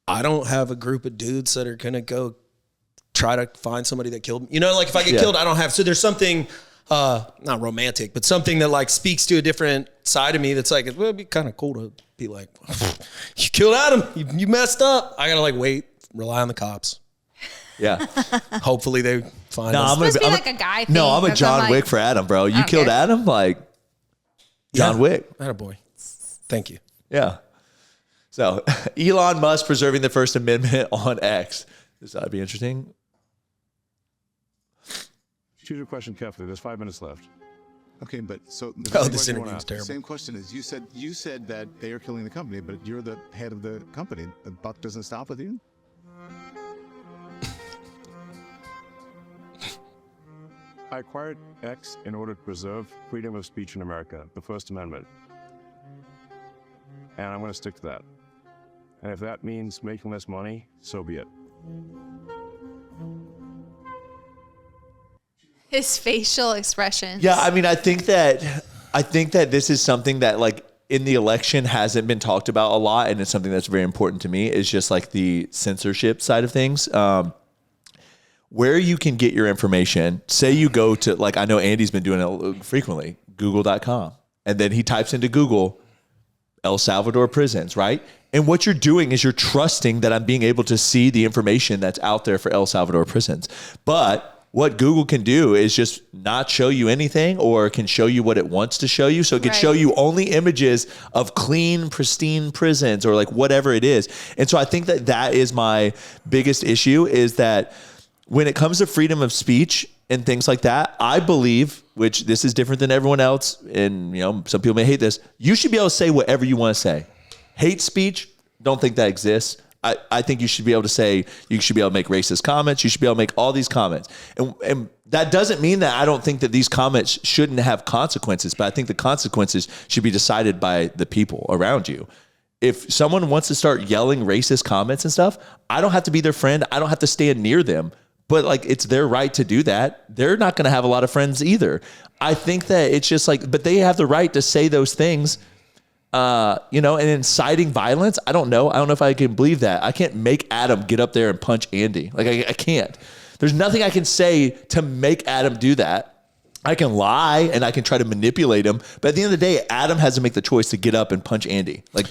I don't have a group of dudes that are going to go try to find somebody that killed me. You know, like if I get killed, I don't have. So there's something... not romantic, but something that like speaks to a different side of me that's like, well, it'd be kind of cool to be like, you killed Adam, you messed up. I gotta like wait, rely on the cops. Yeah. Hopefully they find us. I'm like a guy thing. No, I'm a John Wick for Adam, bro. You killed Adam, like John Wick. Attaboy. Thank you. Yeah. So Elon Musk preserving the First Amendment on X. This ought to be interesting. Choose your question carefully. There's 5 minutes left. Okay, but so this interview is terrible. The same question is you said that they are killing the company, but you're the head of the company. The buck doesn't stop with you. I acquired X in order to preserve freedom of speech in America, the First Amendment. And I'm going to stick to that. And if that means making less money, so be it. His facial expressions. Yeah, I mean, I think that this is something that like in the election hasn't been talked about a lot, and it's something that's very important to me. Is just like the censorship side of things. Where you can get your information. Say you go to, like, I know Andy's been doing it frequently, google.com. And then he types into Google, El Salvador prisons, right? And what you're doing is you're trusting that I'm being able to see the information that's out there for El Salvador prisons. But what Google can do is just not show you anything, or can show you what it wants to show you. So it can show you only images of clean, pristine prisons, or like whatever it is. And so I think that is my biggest issue, is that when it comes to freedom of speech and things like that, I believe, which this is different than everyone else, and you know, some people may hate this, you should be able to say whatever you want to say. Hate speech, don't think that exists. I think you should be able to say, you should be able to make racist comments. You should be able to make all these comments. And that doesn't mean that I don't think that these comments shouldn't have consequences, but I think the consequences should be decided by the people around you. If someone wants to start yelling racist comments and stuff, I don't have to be their friend. I don't have to stand near them. But like, it's their right to do that. They're not going to have a lot of friends either. I think that it's just like, but they have the right to say those things, you know, and inciting violence. I don't know if I can believe that. I can't make Adam get up there and punch Andy. Like I can't. There's nothing I can say to make Adam do that. I can lie and I can try to manipulate him. But at the end of the day, Adam has to make the choice to get up and punch Andy. Like,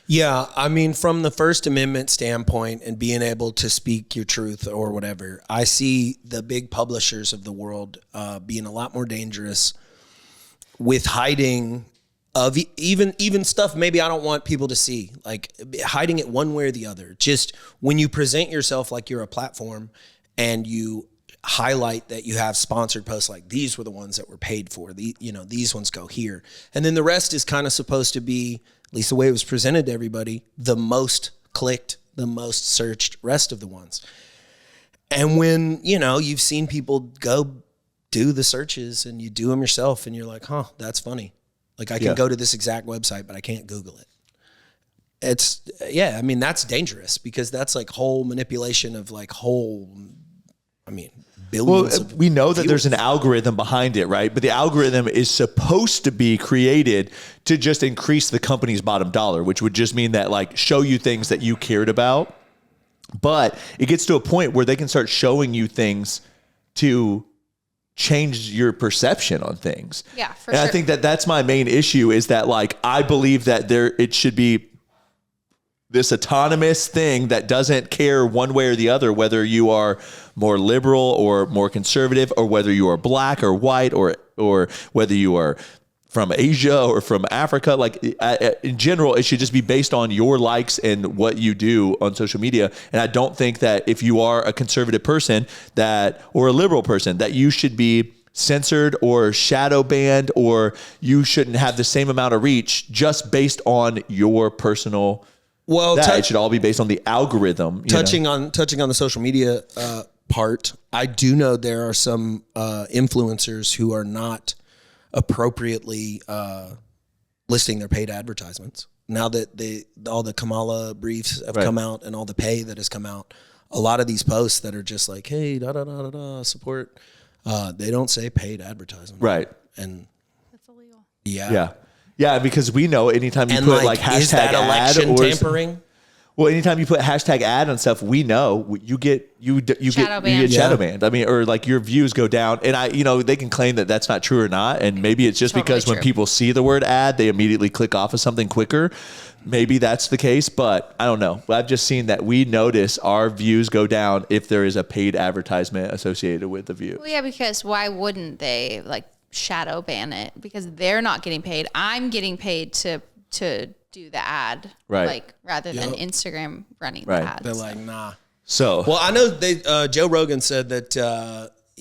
yeah, I mean, from the First Amendment standpoint and being able to speak your truth or whatever, I see the big publishers of the world being a lot more dangerous with hiding of even stuff maybe I don't want people to see, like hiding it one way or the other. Just when you present yourself like you're a platform and you highlight that you have sponsored posts, like these were the ones that were paid for, these ones go here, and then the rest is kind of supposed to be, at least the way it was presented to everybody, the most clicked, the most searched rest of the ones. And when, you've seen people go do the searches and you do them yourself and you're like, huh, that's funny. Like I can go to this exact website, but I can't Google it. That's dangerous because that's like whole manipulation of billions of we know that viewers. there's an algorithm behind it, right? But the algorithm is supposed to be created to just increase the company's bottom dollar, which would just mean that like show you things that you cared about. But it gets to a point where they can start showing you things to change your perception on things. Yeah, for and sure. I think that that's my main issue is that like, I believe that it should be this autonomous thing that doesn't care one way or the other, whether you are more liberal or more conservative, or whether you are black or white, or whether you are from Asia or from Africa. Like in general, it should just be based on your likes and what you do on social media. And I don't think that if you are a conservative person or a liberal person, that you should be censored or shadow banned, or you shouldn't have the same amount of reach just based on your personal. Well, it should all be based on the algorithm. Touching on the social media part, I do know there are some influencers who are not appropriately listing their paid advertisements. Now that all the Kamala briefs have come out and all the pay that has come out, a lot of these posts that are just like, hey, support, they don't say paid advertisement. Right. And that's illegal. Yeah. Yeah, because we know anytime you put like hashtag is that election ad or tampering? Well, anytime you put hashtag ad on stuff, we know you get shadow banned. I mean, or like your views go down, and they can claim that that's not true or not, and maybe it's just because when people see the word ad, they immediately click off of something quicker. Maybe that's the case, but I don't know. I've just seen that we notice our views go down if there is a paid advertisement associated with the view. Well, yeah, because why wouldn't they shadow ban it? Because they're not getting paid. I'm getting paid to do the ad, right? Rather than Instagram running the ads. They're like, nah. So, well, I know Joe Rogan said that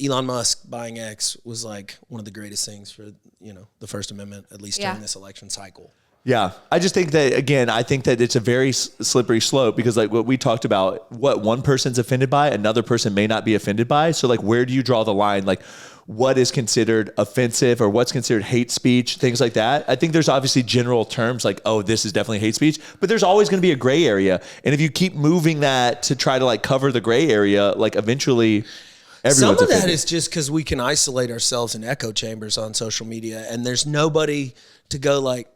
Elon Musk buying X was like one of the greatest things for the First Amendment, at least during this election cycle. Yeah, I just think that, again, I think that it's a very slippery slope because like what we talked about, what one person's offended by, another person may not be offended by. So like, where do you draw the line? Like, what is considered offensive or what's considered hate speech, things like that. I think there's obviously general terms like, oh, this is definitely hate speech, but there's always going to be a gray area. And if you keep moving that to try to like cover the gray area, like eventually everyone's Some of offended. that is just because we can isolate ourselves in echo chambers on social media and there's nobody to go like,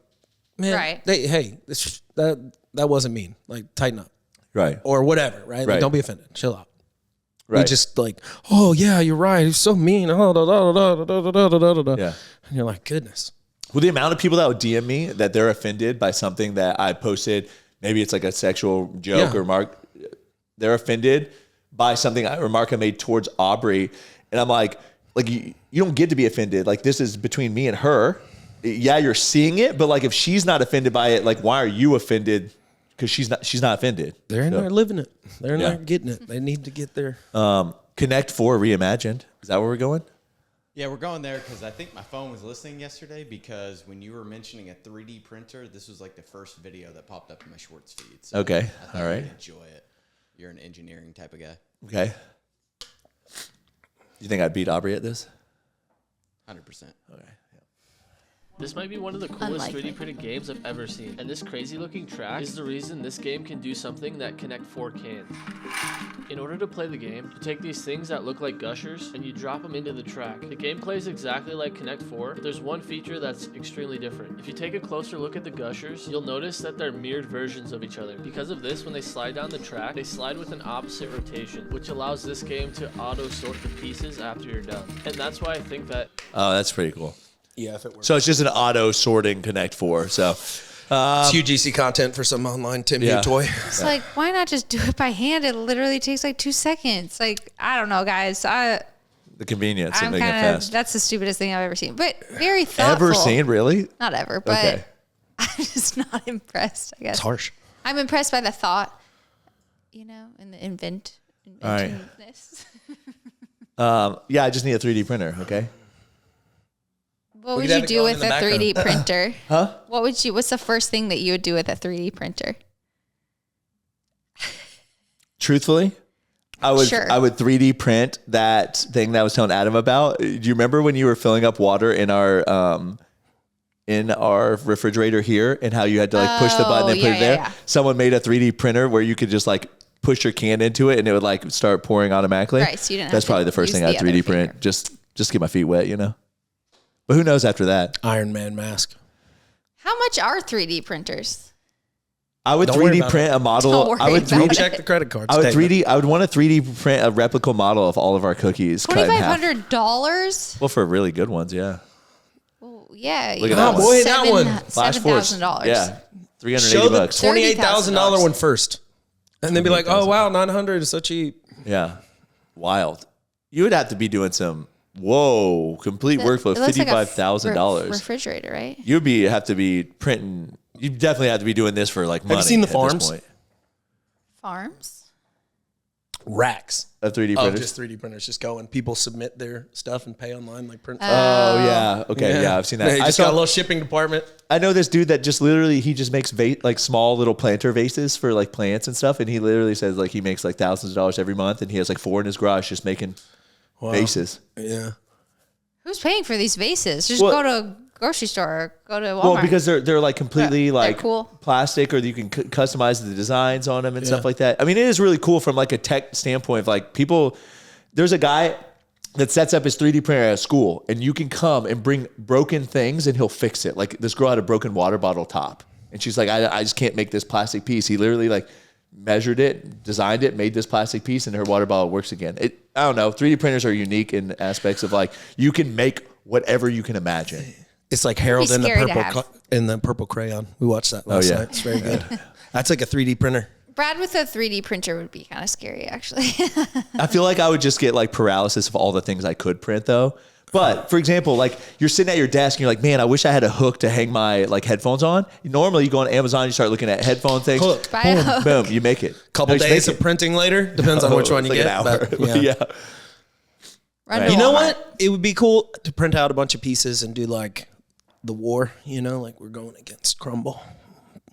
man, right. that wasn't mean. Like, tighten up. Right. Or whatever, right? Right. Like, don't be offended. Chill out. Right. We just like, oh, yeah, you're right. He's so mean. Oh, Yeah. And you're like, goodness. Well, the amount of people that would DM me that they're offended by something that I posted, maybe it's like a sexual joke or remark, they're offended by something a remark I made towards Aubrey. And I'm like you don't get to be offended. Like, this is between me and her. Yeah, you're seeing it, but like if she's not offended by it, like why are you offended? Because she's not offended. They're in there living it. They're in there getting it. They need to get there. Connect 4 reimagined. Is that where we're going? Yeah, we're going there because I think my phone was listening yesterday because when you were mentioning a 3D printer, this was like the first video that popped up in my Shorts feed. So okay. I thought All right. you'd enjoy it. You're an engineering type of guy. Okay. You think I'd beat Aubrey at this? 100%. Okay. This might be one of the coolest 3D printed games I've ever seen, and this crazy looking track is the reason this game can do something that Connect 4 can't. In order to play the game, you take these things that look like gushers and you drop them into the track. The game plays exactly like Connect 4, but there's one feature that's extremely different. If you take a closer look at the gushers, you'll notice that they're mirrored versions of each other. Because of this, when they slide down the track, they slide with an opposite rotation, which allows this game to auto-sort the pieces after you're done. And that's why I think that... Oh, that's pretty cool. Yeah, if it works. So it's just an auto sorting Connect 4. So it's UGC content for some online Tim Hugh toy. It's like, why not just do it by hand? It literally takes like 2 seconds. Like, I don't know, guys. The convenience of making it fast. That's the stupidest thing I've ever seen, but very thoughtful. Ever seen, really? Not ever, but Okay. I'm just not impressed, I guess. It's harsh. I'm impressed by the thought, and the inventiveness. All right. Yeah, I just need a 3D printer, okay? What would you do with a 3D printer? Huh? What's the first thing that you would do with a 3D printer? Truthfully, I would Sure. I would 3D print that thing that I was telling Adam about. Do you remember when you were filling up water in our refrigerator here and how you had to like push the button and put it there? Yeah. Someone made a 3D printer where you could just like push your can into it and it would like start pouring automatically. Right, so you didn't That's have to probably the first use thing I'd the other 3D print. Just get my feet wet, But who knows after that? Iron Man mask. How much are 3D printers? I would Don't worry 3D about print it. a model. Don't worry I would about 3D it. Check the credit card I would statement. I would want to 3D print a replica model of all of our cookies. cut in half. $2,500? Well, for really good ones, yeah. Well, yeah. Look at that one. Boy, that one. Flash Force. $7,000. Yeah. $380 Show the bucks. $28,000 one first. And then be like, oh, wow, 900 is so cheap. Yeah. Wild. You would have to be doing some complete workflow, It looks like a $55,000. refrigerator, right? You'd have to be printing. You definitely have to be doing this for like money. Have you seen the at this farms? point. Farms? Racks. Of 3D Oh, printers? just 3D printers. Just go and people submit their stuff and pay online like print. Oh, yeah. Okay, yeah, I've seen that. They I just saw- got a little shipping department. I know this dude that just literally he just makes like small little planter vases for like plants and stuff, and he literally says like he makes like thousands of dollars every month, and he has like 4 in his garage just making vases. Yeah. Who's paying for these vases? Just Well- go to a grocery store or go to Walmart. Well, because they're like completely They're like cool. plastic, or you can customize the designs on them and stuff like that. I mean, it is really cool from like a tech standpoint of like people. There's a guy that sets up his 3D printer at a school, and you can come and bring broken things and he'll fix it. Like this girl had a broken water bottle top, and she's like, I just can't make this plastic piece. He literally like measured it, designed it, made this plastic piece, and her water bottle works again. I don't know. 3D printers are unique in aspects of like you can make whatever you can imagine. It's like Harold in the scary to purple have. in the purple crayon. We watched that last night. It's very good. That's like a 3D printer. Brad with a 3D printer would be kind of scary, actually. I feel like I would just get like paralysis of all the things I could print though. But for example, like you're sitting at your desk and you're like, man, I wish I had a hook to hang my like headphones on. Normally you go on Amazon, you start looking at headphone things. Hook. Buy a hook. Boom, you make it. Couple No, you days make of printing later. Depends on which one you It's get. like an hour. But, yeah. Run to You know Walmart. what? It would be cool to print out a bunch of pieces and do like the war, like we're going against Crumble.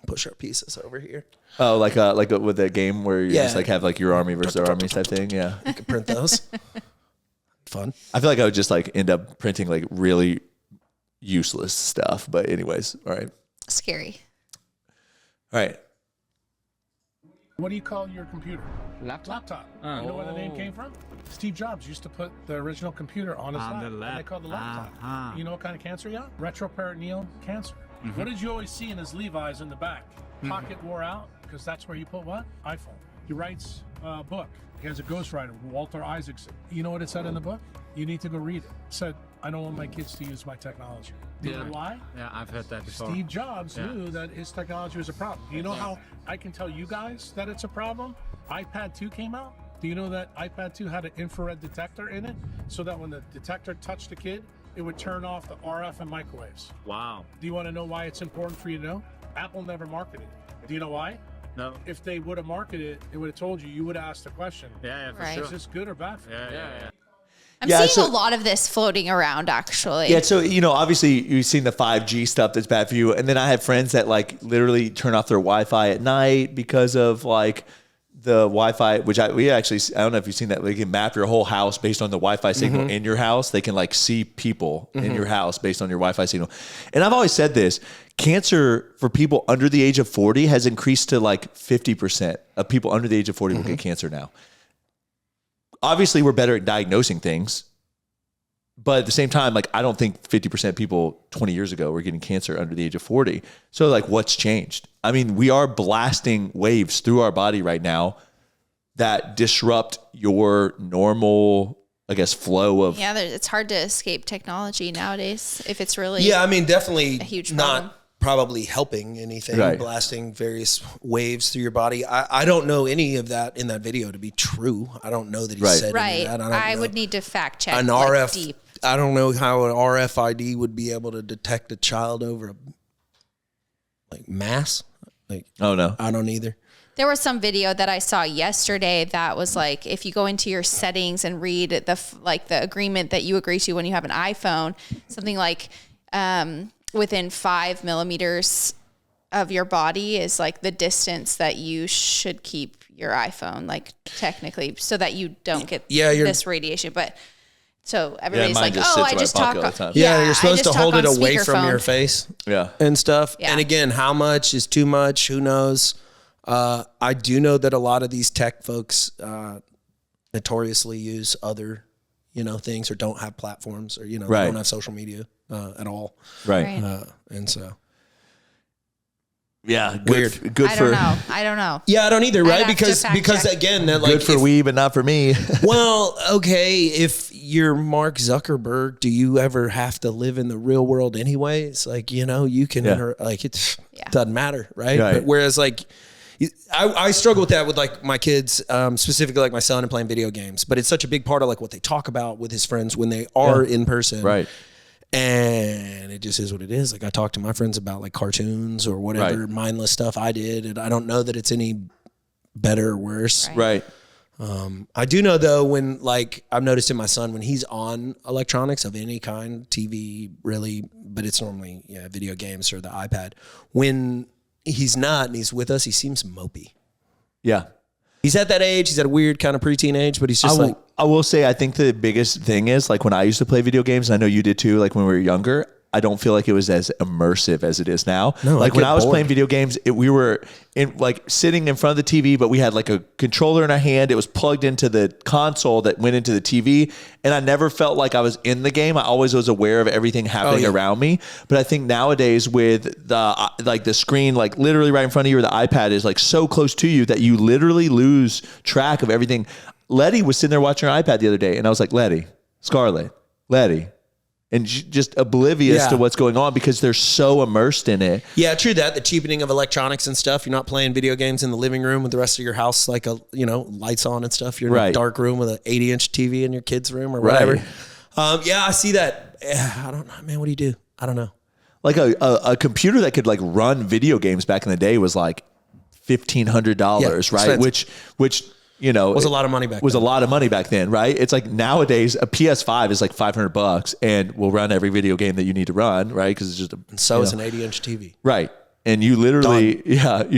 Push our pieces over here. Oh, like with a game where you just like have like your army versus their armies type thing. Yeah. You can print those. Fun. I feel like I would just like end up printing like really useless stuff. But anyways, all right. Scary. All right. What do you call your computer? Laptop. You know where the name came from? Steve Jobs used to put the original computer on his lap. And they called it the laptop. You know what kind of cancer he got? Retroperitoneal cancer. What did you always see in his Levi's in the back? Pocket wore out, because that's where you put what? iPhone. He writes a book. He has a ghostwriter, Walter Isaacson. You know what it said in the book? You need to go read it. It said, I don't want my kids to use my technology. Do you know why? Yeah, I've heard that before. Steve Jobs knew that his technology was a problem. Do you know how I can tell you guys that it's a problem? iPad 2 came out. Do you know that iPad 2 had an infrared detector in it? So that when the detector touched the kid, it would turn off the RF and microwaves. Wow. Do you want to know why it's important for you to know? Apple never marketed it. Do you know why? No. If they would have marketed it, it would have told you. You would have asked the question. Yeah, for Right. sure. Is this good or bad for you? Yeah. I'm seeing a lot of this floating around, actually. Yeah, so obviously you've seen the 5G stuff that's bad for you, and then I have friends that like literally turn off their Wi-Fi at night because of like the Wi-Fi, which I don't know if you've seen that. They can map your whole house based on the Wi-Fi signal in your house. They can like see people in your house based on your Wi-Fi signal. And I've always said this, cancer for people under the age of 40 has increased to like 50% of people under the age of 40 will get cancer now. Obviously, we're better at diagnosing things. But at the same time, like I don't think 50% of people 20 years ago were getting cancer under the age of 40. So like what's changed? I mean, we are blasting waves through our body right now that disrupt your normal, I guess, flow of. Yeah, it's hard to escape technology nowadays if it's really. Yeah, I mean, definitely a huge problem. Not probably helping anything, Right. blasting various waves through your body. I don't know any of that in that video to be true. I don't know that he said any Right. of that. I would need to fact check An like, RF. deep. I don't know how an RFID would be able to detect a child over a like mass. Like, oh no, I don't either. There was some video that I saw yesterday that was like, if you go into your settings and read the agreement that you agree to when you have an iPhone, something like within 5 millimeters of your body is like the distance that you should keep your iPhone, like technically, so that you don't get this radiation. But so everybody's like, oh, I just talk. You're supposed to hold it away from your face. Yeah. And stuff. Yeah. And again, how much is too much? Who knows? I do know that a lot of these tech folks notoriously use other, things or don't have platforms or, Right. don't have social media at all. Right. And so. Yeah, weird. Good I for. I don't know. Yeah, I don't either, I'd right? have to Because fact check. again, that like Good for we, but not for me. well, okay, if you're Mark Zuckerberg, do you ever have to live in the real world anyway? It's like, you can it doesn't matter, right? Right. But whereas like I struggle with that with like my kids, specifically like my son and playing video games. But it's such a big part of like what they talk about with his friends when they are in person. Right. And it just is what it is. Like I talk to my friends about like cartoons or whatever mindless stuff I did, and I don't know that it's any better or worse. Right. I do know though when like I've noticed in my son when he's on electronics of any kind, TV really, but it's normally video games or the iPad. When he's not and he's with us, he seems mopey. Yeah. He's at that age. He's at a weird kind of preteen age, but he's just I will say, I think the biggest thing is like when I used to play video games, and I know you did too, like when we were younger, I don't feel like it was as immersive as it is now. No, like when I was playing video games, we were in like sitting in front of the TV, but we had like a controller in our hand. It was plugged into the console that went into the TV. And I never felt like I was in the game. I always was aware of everything happening around me. But I think nowadays with the screen, like literally right in front of you, or the iPad is like so close to you that you literally lose track of everything. Letty was sitting there watching her iPad the other day, and I was like, Letty, Scarlett, Letty. And just oblivious to what's going on because they're so immersed in it. Yeah, true that. The cheapening of electronics and stuff. You're not playing video games in the living room with the rest of your house, like lights on and stuff. You're in a dark room with an 80-inch TV in your kid's room or whatever. Right. I see that. I don't know, man. What do you do? I don't know. Like a computer that could like run video games back in the day was like $1,500, right? Which was a lot of money back then. A lot of money back then, right? It's like nowadays a PS5 is like $500 and will run every video game that you need to run, right? Because it's just is an 80-inch TV, right? And you literally, and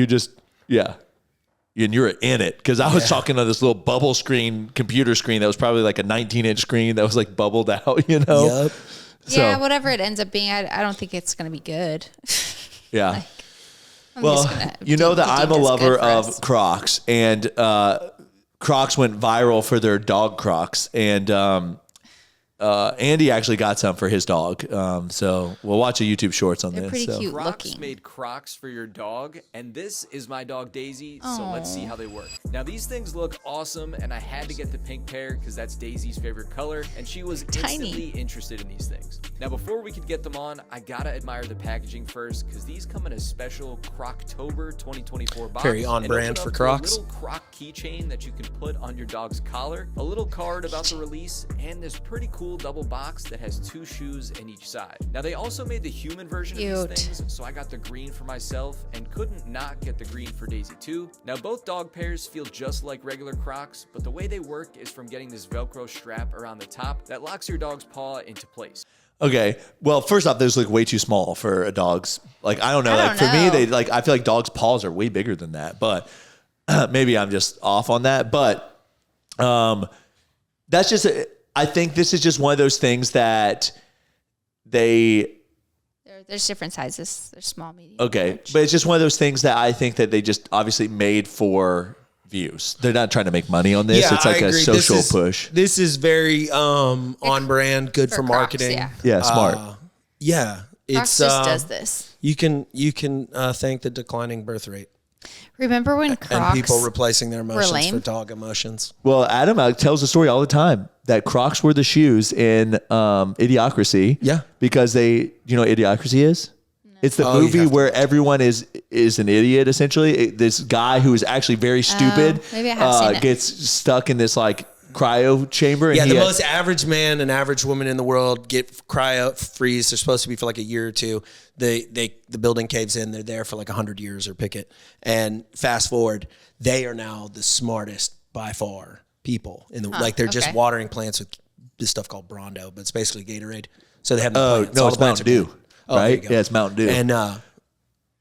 you're in it. Because I was talking on this little bubble screen, computer screen that was probably like a 19-inch screen that was like bubbled out, Yep. So, Yeah, whatever it ends up being, I don't think it's going to be good. Yeah. Well, that I'm a lover of Crocs, and Crocs went viral for their dog Crocs, and Andy actually got some for his dog. So we'll watch a YouTube Shorts on this. Pretty cute Crocs looking. made Crocs for your dog, and this is my dog Daisy, so let's see how they work. Now these things look awesome, and I had to get the pink pair because that's Daisy's favorite color, and she was instantly interested in these things. Now before we could get them on, I gotta admire the packaging first, because these come in a special Croctober 2024 box. Very on brand for Crocs. A little Croc keychain that you can put on your dog's collar, a little card about the release, and this pretty cool double box that has 2 shoes in each side. Now they also made the human version of these things, so I got the green for myself and couldn't not get the green for Daisy too. Now both dog pairs feel just like regular Crocs, but the way they work is from getting this Velcro strap around the top that locks your dog's paw into place. Okay. Well, first off, those look way too small for a dog's. Like, I don't know. For me, I feel like dogs' paws are way bigger than that. But maybe I'm just off on that, but that's just, I think this is just one of those things that there's different sizes. There's small, medium. Okay. Large. But it's just one of those things that I think that they just obviously made for views. They're not trying to make money on this. Yeah, it's like I a agree. social push. This is very on brand, good for marketing. Crocs, yeah, smart. Yeah. Crocs just does this. You can thank the declining birth rate. Remember when Crocs and people replacing their were emotions lame? for dog emotions. Well, Adam tells the story all the time that Crocs were the shoes in Idiocracy. Yeah. Because you know what Idiocracy is? It's the Oh, movie where everyone is an idiot, essentially. This guy who is actually very stupid maybe I have seen it. gets stuck in this like cryo chamber. Yeah, and the most average man and average woman in the world get cryo freeze. They're supposed to be for like a year or two. The building caves in. They're there for like 100 years or picket. And fast forward, they are now the smartest by far people in the like. They're just watering plants with this stuff called Brondo, but it's basically Gatorade. So they have no plants. no, All it's the plants Mountain are Dew. dead. Oh, Right? there you go. Yeah, it's Mountain Dew. And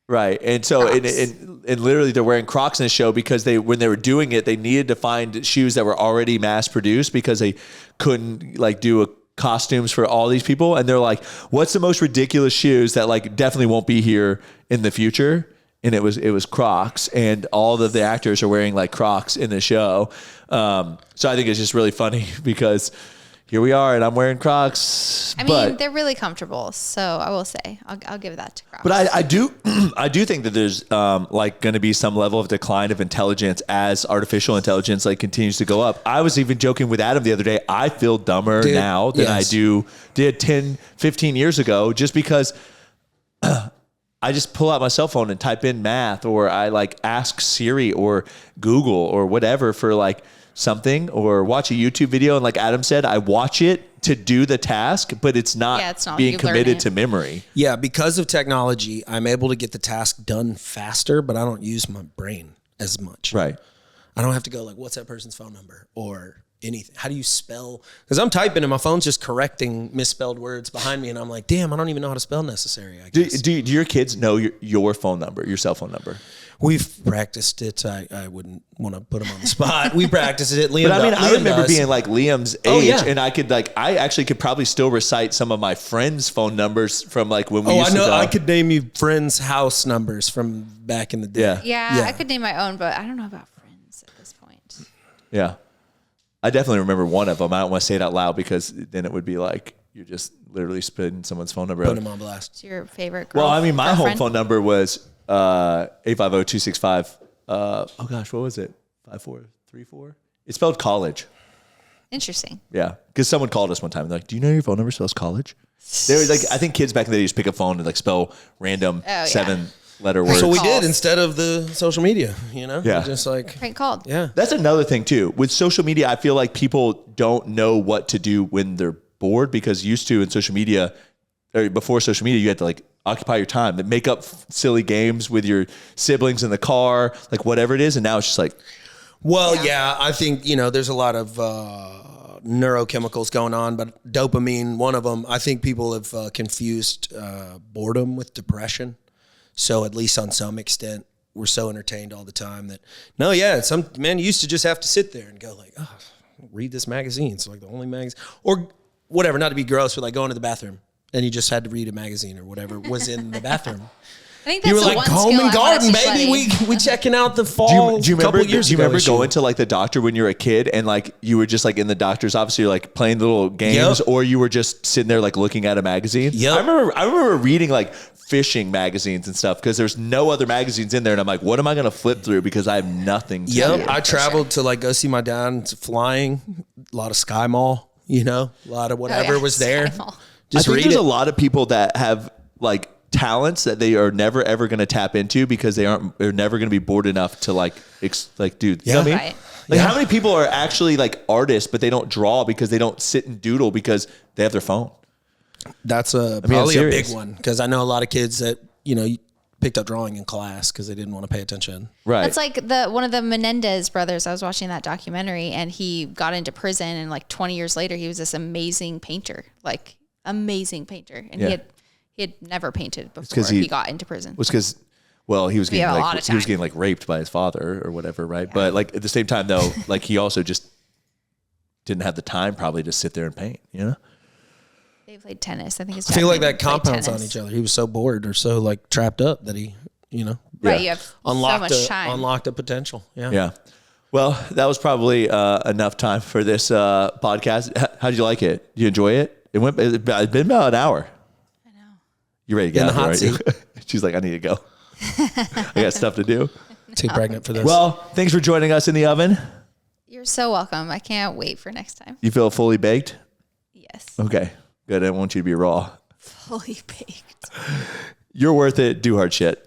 right. And so and literally they're wearing Crocs in the show because when they were doing it, they needed to find shoes that were already mass produced because they couldn't like do costumes for all these people. And they're like, what's the most ridiculous shoes that like definitely won't be here in the future? And it was Crocs, and all of the actors are wearing like Crocs in the show. So I think it's just really funny because here we are, and I'm wearing Crocs. I mean, they're really comfortable. So I will say, I'll give that to Crocs. But I do think that there's like going to be some level of decline of intelligence as artificial intelligence like continues to go up. I was even joking with Adam the other day. I feel dumber now than I did 10, 15 years ago, just because I just pull out my cell phone and type in math, or I like ask Siri or Google or whatever for like something, or watch a YouTube video. And like Adam said, I watch it to do the task, but it's not being committed to memory. yeah, because of technology, I'm able to get the task done faster, but I don't use my brain as much. Right. I don't have to go like, what's that person's phone number or anything? How do you spell? Because I'm typing and my phone's just correcting misspelled words behind me, and I'm like, damn, I don't even know how to spell necessary. I guess. Do your kids know your phone number, your cell phone number? We've practiced it. I wouldn't want to put them on the spot. We practiced it. Liam, But I mean, I Liam remember does. being like Liam's age, Oh, yeah. and I actually could probably still recite some of my friends' phone numbers from like when we used I know. to go. I could name you friends' house numbers from back in the day. Yeah. yeah, I could name my own, but I don't know about friends at this point. Yeah. I definitely remember one of them. I don't want to say it out loud because then it would be like you're just literally spitting someone's phone number. Put them on blast. It's your favorite girl. Well, I mean, my home girlfriend? phone number was 850-265. Oh gosh, what was it? 5434. It spelled college. Interesting. Yeah, because someone called us one time. They're like, "Do you know your phone number spells college?" They were like, I think kids back in the day just pick a phone and like spell random 7-letter words. That's what we did instead of the social media. You know, Yeah. just like Prank called. Yeah. That's another thing too. With social media, I feel like people don't know what to do when they're bored, because used to in social media, or before social media, you had to like occupy your time, make up silly games with your siblings in the car, like whatever it is. And now it's just like, Well, yeah, I think, there's a lot of neurochemicals going on, but dopamine, one of them, I think people have confused boredom with depression. So at least on some extent, we're so entertained all the time that, some men used to just have to sit there and go like, oh, read this magazine. It's like the only magazine, or whatever, not to be gross, but like going to the bathroom and you just had to read a magazine or whatever was in the bathroom. I think You that's were the like, one home skill and I wanna garden, teach baby. Lenny. We checking out the fall. do you remember, couple years do you ago remember issue. going to like the doctor when you were a kid and like you were just like in the doctor's office, you're like playing the little games, or you were just sitting there like looking at a magazine? Yep. I remember reading like fishing magazines and stuff because there's no other magazines in there, and I'm like, what am I going to flip through because I have nothing to do? I traveled to like go see my dad flying, a lot of Sky Mall, a lot of whatever was there. Just I think read there's it. a lot of people that have like talents that they are never ever going to tap into because they're never going to be bored enough to dude, you know what I mean? Right. Like how many people are actually like artists, but they don't draw because they don't sit and doodle because they have their phone? That's probably a big one, because I know a lot of kids that, picked up drawing in class because they didn't want to pay attention. Right. That's like one of the Menendez brothers. I was watching that documentary, and he got into prison, and like 20 years later, he was this amazing painter, and Yeah. he had never painted before he got into prison. Well, he was We getting have a lot like of he was time. getting like raped by his father or whatever, right? But like at the same time though, like he also just didn't have the time probably to sit there and paint, you know? They played tennis. I think his I dad feel like made that him play compounds on tennis. each other. He was so bored or so like trapped up that he, you know, Right, you have so unlocked much time. unlocked a potential. Yeah. Yeah. Well, that was probably enough time for this podcast. How'd you like it? Did you enjoy it? It's been about an hour. I know. You ready to get In out the here, hot aren't you? She's like, I need to go. I got stuff to do. Too pregnant for this. Well, thanks for joining us in the oven. You're so welcome. I can't wait for next time. You feel fully baked? Yes. Okay, good. I want you to be raw. Fully baked. You're worth it. Do hard shit.